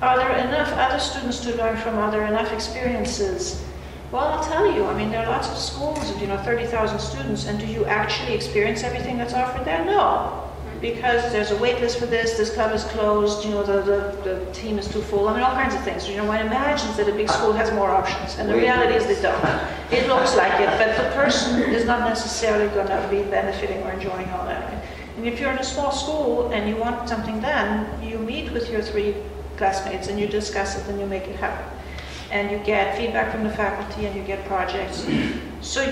Are there enough other students to learn from? Are there enough experiences? Well, I'll tell you, I mean, there are lots of schools of, you know, 30,000 students, and do you actually experience everything that's offered there? No. Because there's a wait list for this club is closed, you know, the team is too full. I mean, all kinds of things. You know, one imagines that a big school has more options, and the reality is they don't. It looks like it, but the person is not necessarily going to be benefiting or enjoying all that. Right? And if you're in a small school and you want something done, you meet with your 3 classmates and you discuss it and you make it happen. And you get feedback from the faculty and you get projects. So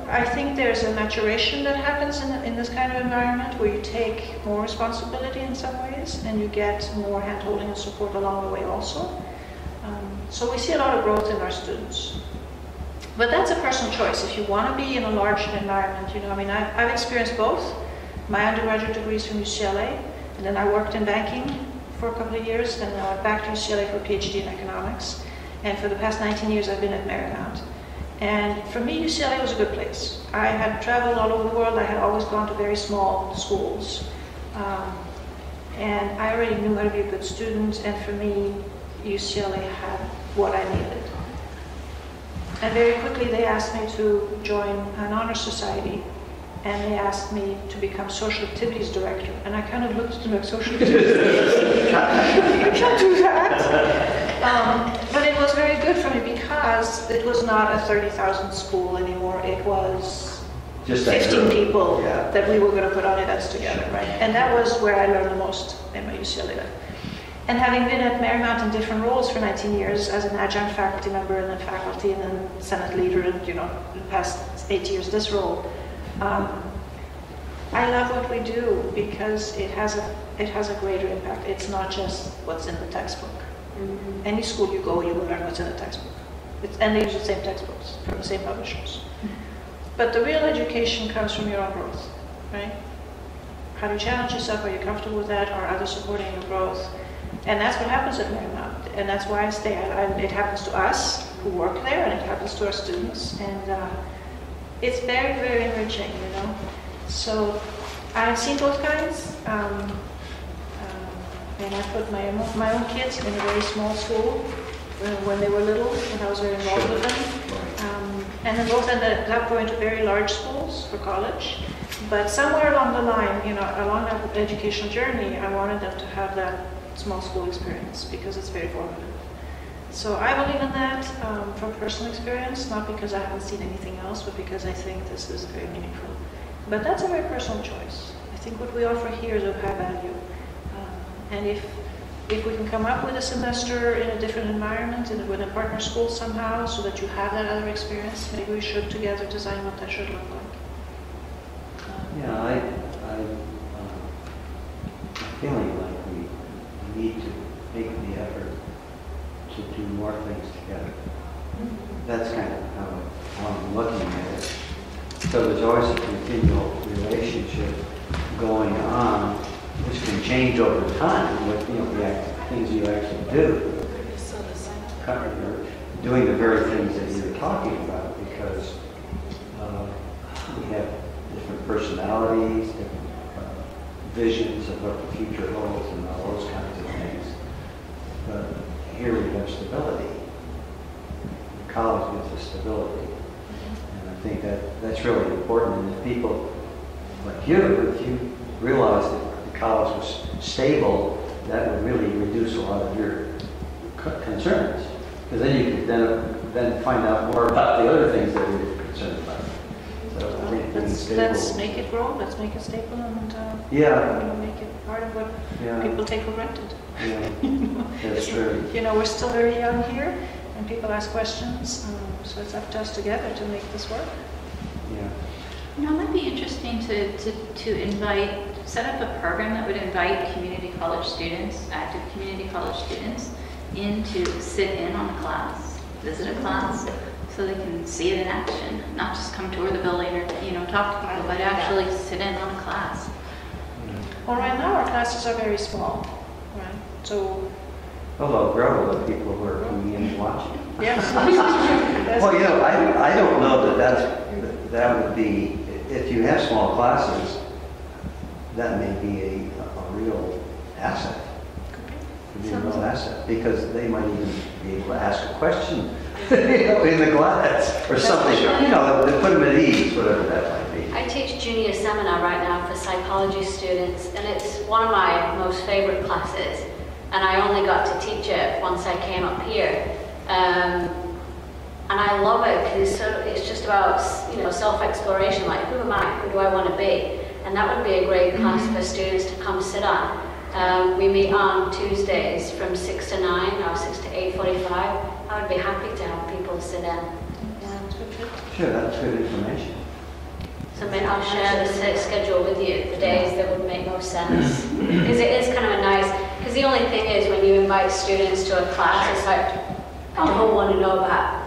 I think there's a maturation that happens in this kind of environment where you take more responsibility in some ways and you get more hand-holding and support along the way also. So we see a lot of growth in our students. But that's a personal choice. If you want to be in a large environment, you know, I mean, I've experienced both. My undergraduate degree is from UCLA, and then I worked in banking for a couple of years, and then I went back to UCLA for a PhD in economics. And for the past 19 years, I've been at Marymount. And for me, UCLA was a good place. I had traveled all over the world. I had always gone to very small schools. And I already knew how to be a good student. And for me, UCLA had what I needed. And very quickly, they asked me to join an honor society. And they asked me to become social activities director. And I kind of looked at them like, social activities director? You can't do that. But it was very good for me because it was not a 30,000 school anymore. It was just 15 people that we were going to put on events together, right? And that was where I learned the most in my UCLA life. And having been at Marymount in different roles for 19 years as an adjunct faculty member and then faculty and then Senate leader and, you know, the past 8 years this role, I love what we do because it has a greater impact. It's not just what's in the textbook. Any school you go, you will learn what's in the textbook. And they use the same textbooks from the same publishers. But the real education comes from your own growth, right? How do you challenge yourself? Are you comfortable with that? Are others supporting your growth? And that's what happens at Marymount. And that's why I stay. It happens to us who work there, and it happens to our students. And it's very, very enriching, you know? So I've seen both kinds. And I put my own kids in a very small school when they were little, and I was very involved with them. And then both ended up going to very large schools for college. But somewhere along the line, you know, along that educational journey, I wanted them to have that small school experience because it's very formative. So I believe in that from personal experience, not because I haven't seen anything else, but because I think this is very meaningful. But that's a very personal choice. I think what we offer here is of high value. And if we can come up with a semester in a different environment and with a partner school somehow so that you have that other experience, maybe we should together design what that should look like. I'm feeling like we need to make the effort to do more things together. That's kind of how I'm looking at it. So there's always a continual relationship going on, which can change over time with, you know, the things you actually do. doing the very things that you're talking about, because we have different personalities, different visions of what the future holds and all those kinds of things. But here we have stability. The college gives us stability. And I think that's really important. And if people like you, if you realize that the college was stable, that would really reduce a lot of your concerns. Because then you could then find out more about the other things that you're concerned about. So I think being stable. Let's make it grow, let's make it stable, and Yeah. make it part of what Yeah. people take for granted. Yeah. That's true. You know, we're still very young here, and people ask questions, so it's up to us together to make this work. Yeah. You know, it might be interesting to set up a program that would invite community college students, active community college students, in to sit in on a class, visit a class, so they can see it in action, not just come tour the building or, talk to people, but actually sit in on a class. Well, right now our classes are very small, right? So, Hello, grow the people who are coming in and watching. yes. Well, I don't know that would be, if you have small classes, that may be a real asset. Could be a real asset, because they might even be able to ask a question, in the class or something. They put them at ease, whatever that might be. I teach junior seminar right now for psychology students, and it's one of my most favorite classes. And I only got to teach it once I came up here. And I love it because it's just about, self-exploration, like who am I, who do I want to be? And that would be a great class for students to come sit on. We meet on Tuesdays from 6 to 9 or 6 to 8:45. I would be happy to have people sit in. Sure, that's good information. So maybe I'll share the schedule with you, the days that would make most sense. Because it is kind of a nice, because the only thing is when you invite students to a class, it's like, I don't want to know about,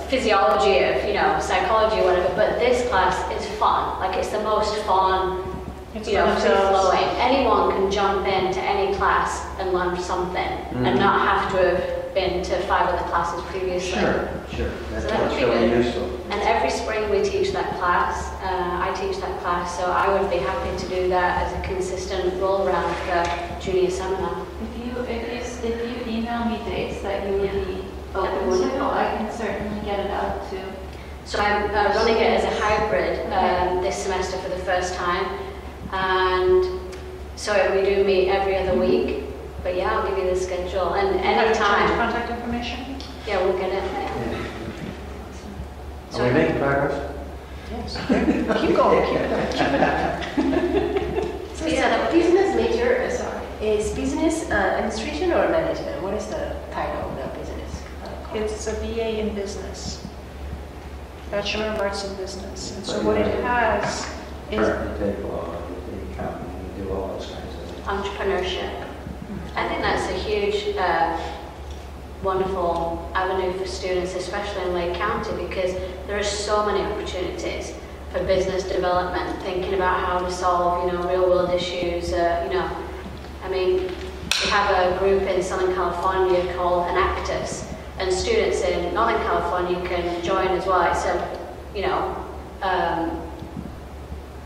physiology of, psychology or whatever, but this class is fun. Like it's the most fun, free-flowing. Anyone can jump into any class and learn something and not have to have been to 5 other classes previously. Sure. So That's really useful. And every spring we teach that class. I teach that class, so I would be happy to do that as a consistent roll around for junior seminar. If you email me dates that you would be open to, I can certainly get it out too. So I'm running it as a hybrid this semester for the first time, and so we do meet every other week. But yeah, I'll give you the schedule and anytime. Contact information? Yeah, we'll get it. Are we making progress? Yes. Keep going, keep it up. So yeah, the business major, is business administration or management? What is the title of the business? It's a BA in business, Bachelor of Arts in Business. And so what it has is Take law, the accounting, do all those kinds of things. Entrepreneurship. I think that's a huge, wonderful avenue for students, especially in Lake County, because there are so many opportunities for business development, thinking about how to solve, real world issues. We have a group in Southern California called Enactus, and students in Northern California can join as well. It's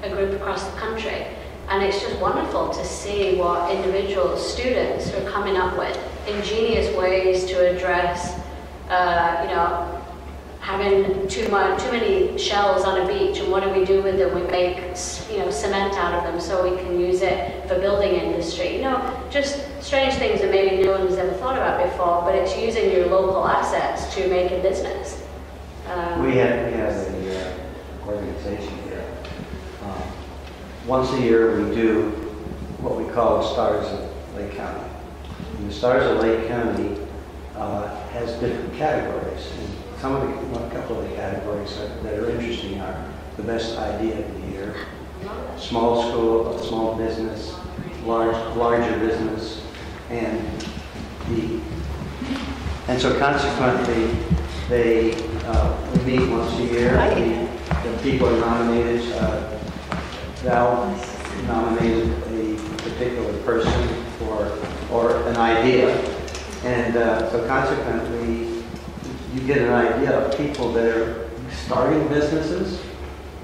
a group across the country. And it's just wonderful to see what individuals, students are coming up with ingenious ways to address, having too many shells on a beach, and what do we do with them? We make, cement out of them so we can use it for building industry. Just strange things that maybe no one has ever thought about before, but it's using your local assets to make a business. We have an organization here. Once a year we do what we call the Stars of Lake County. And the Stars of Lake County has different categories. And a couple of the categories that are interesting are the best idea of the year, small school, small business, larger business, and so consequently we meet once a year. The people are nominated. Val nominated a particular person or an idea, And so consequently, you get an idea of people that are starting businesses,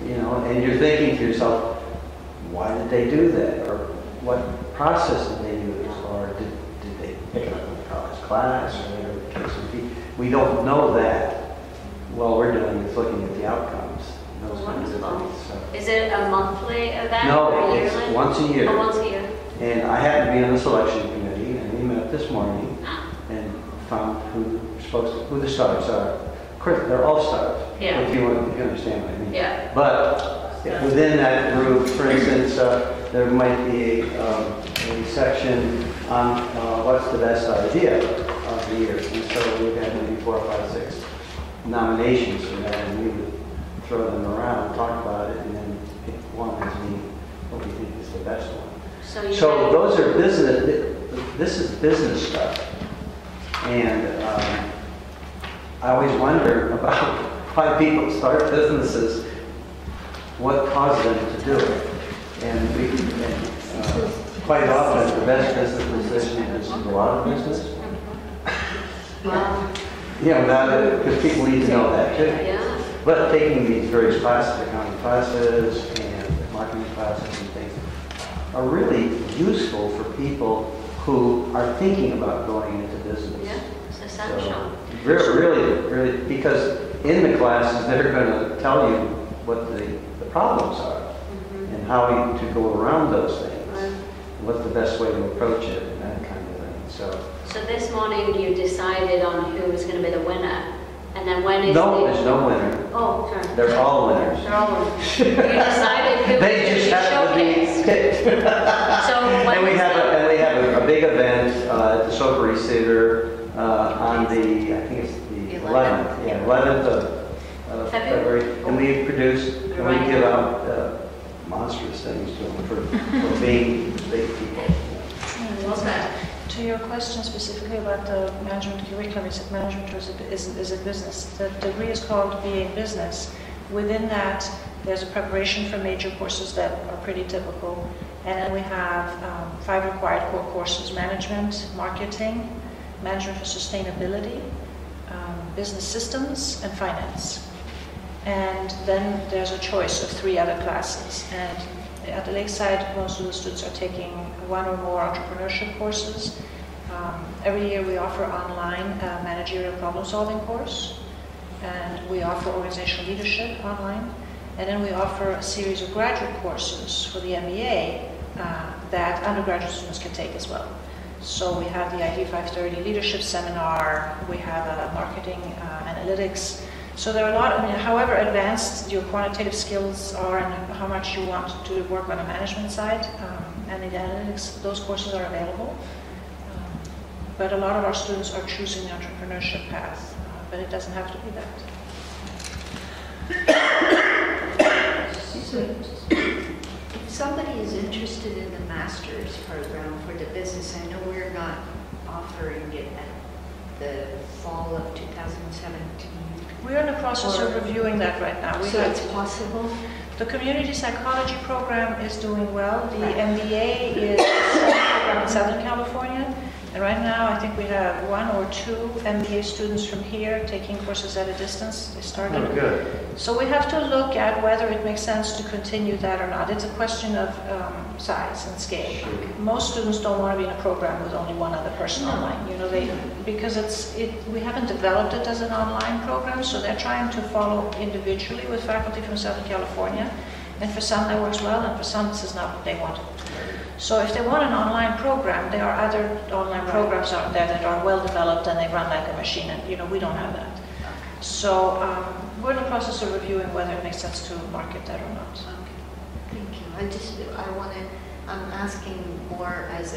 you know, and you're thinking to yourself, why did they do that? Or what process did they use? Or did they pick up a college class? Or whatever the case would be. We don't know that. All we're doing is looking at the outcomes. Those kinds of things. So. Is it a monthly event No, or it's yearly? once a year. Oh, once a year. And I had to be on the selection committee, and we met this morning and found who the stars are. Of course, they're all stars. Yeah. If you understand what I mean. Yeah. But within that group, for instance, there might be a section on what's the best idea of the year. And so we've had maybe 4, 5, 6 nominations for that, and we would throw them around, talk about it, and then pick one as what we think is the best one. So those are business, this is business stuff. And I always wonder about why people start businesses, what caused them to do it. And quite often the best business decision is to go out of business. Because people need to know that too. Yeah. But taking these various classes, accounting classes and marketing classes and things, are really useful for people who are thinking about going into business. Yeah, it's essential. So, really, because in the classes they're going to tell you what the problems are and how to go around those things, what's the best way to approach it, and that kind of thing. So this morning you decided on who was going to be the winner, and then when is there's no winner. Oh, sorry. They're all winners. They're all winners. You decided who They was just have to be showcased. picked. So when And we have a big event at the Sobery Theater on the, I think it's the 11th. Yeah, 11th of February. And we produce, and we give out monstrous things to them for being big people. What's that? To your question specifically about the management curriculum, is it management or is it business? The degree is called BA Business. Within that, there's a preparation for major courses that are pretty typical. And then we have 5 required core courses: management, marketing, management for sustainability, business systems, and finance. And then there's a choice of 3 other classes. And at the Lakeside, most of the students are taking 1 or more entrepreneurship courses. Every year we offer online a managerial problem-solving course, and we offer organizational leadership online. And then we offer a series of graduate courses for the MBA that undergraduate students can take as well. So we have the ID 530 leadership seminar, we have marketing analytics. So there are a lot, however advanced your quantitative skills are and how much you want to work on the management side and in analytics, those courses are available. But a lot of our students are choosing the entrepreneurship path, but it doesn't have to be that. So, if somebody is interested in the master's program for the business, I know we're not offering it at the fall of 2017. We're in the process of reviewing that right now. So it's possible? The community psychology program is doing well. The MBA is in Southern California. And right now, I think we have 1 or 2 MBA students from here taking courses at a distance. They started. Oh, good. So we have to look at whether it makes sense to continue that or not. It's a question of size and scale. Sure. Most students don't want to be in a program with only 1 other person online. Because we haven't developed it as an online program, so they're trying to follow individually with faculty from Southern California. And for some that works well, and for some this is not what they want. So if they want an online program, there are other online programs out there that are well developed and they run like a machine, and we don't have that. So we're in the process of reviewing whether it makes sense to market that or not. Okay. Thank you. I'm asking more as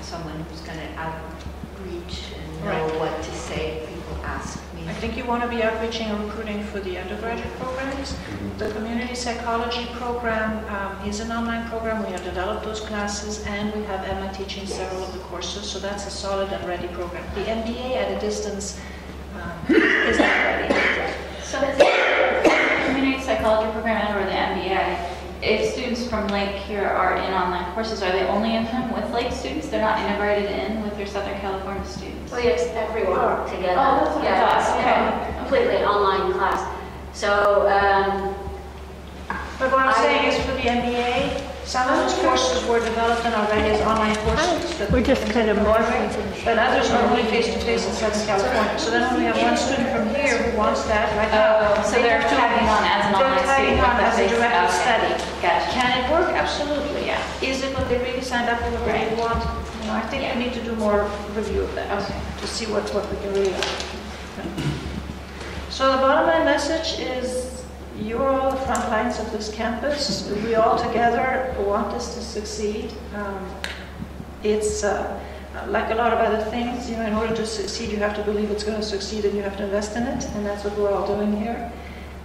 someone who's going to outreach and know what to say if people ask me. I think you want to be outreaching and recruiting for the undergraduate programs. The community psychology program is an online program. We have developed those classes, and we have Emma teaching several of the courses, so that's a solid and ready program. The MBA at a distance is not ready. So the community psychology program or the MBA, if students from Lake here are in online courses. Are they only in them with Lake students? They're not integrated in with your Southern California students? Oh yes, everyone together. Oh, that's what I yeah, thought. Okay. yeah, completely online class. So, But what I'm saying is for the MBA, some of those courses were developed and already as online courses. We're just kind of morphing. But others are only face-to-face in Southern California. So then we have one student from here who wants that right now. So they're tagging on as an online They're tagging student on with as a the direct face- study. Gotcha. Can it work? Absolutely. Yeah. Is it what they really signed up for, what they really want? You know, I think we need to do more review of that Okay. to see what we can really offer. So the bottom line message is you're all the front lines of this campus. We all together want this to succeed. It's like a lot of other things, you know, in order to succeed, you have to believe it's going to succeed and you have to invest in it, and that's what we're all doing here.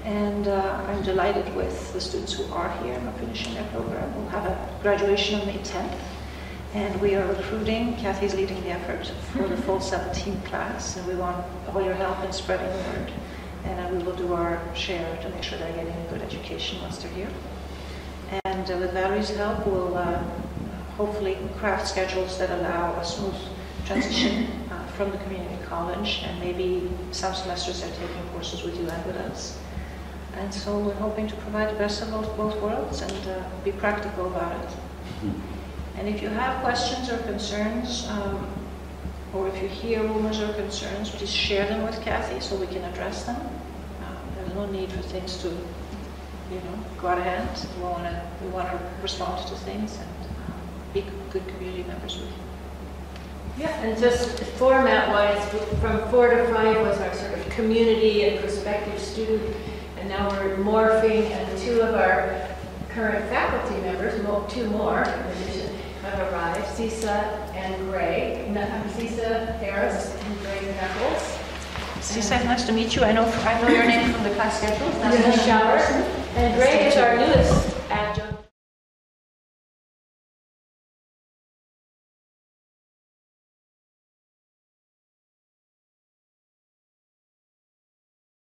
And I'm delighted with the students who are here and are finishing their program. We'll have a graduation on May 10th, and we are recruiting. Kathy's leading the effort for the full 17 class, and we want all your help in spreading the word. And we will do our share to make sure they're getting a good education once they're here. And with Valerie's help, we'll hopefully craft schedules that allow a smooth transition from the community college, and maybe some semesters they're taking courses with you and with us. And so we're hoping to provide the best of both worlds and be practical about it. And if you have questions or concerns, or if you hear rumors or concerns, please share them with Kathy so we can address them. There's no need for things to, you know, go out of hand. We want to respond to things and be good community members with you. Yeah, and just format-wise, from 4 to 5 was our sort of community and prospective student, and now we're morphing, and 2 of our current faculty members, 2 more in addition, have arrived, Cisa and Gray. Cisa Harris and Gray Knuckles. Cisa, nice to meet you. I know your name from the class schedule. Ariane Schauer. And Gray is our newest adjunct.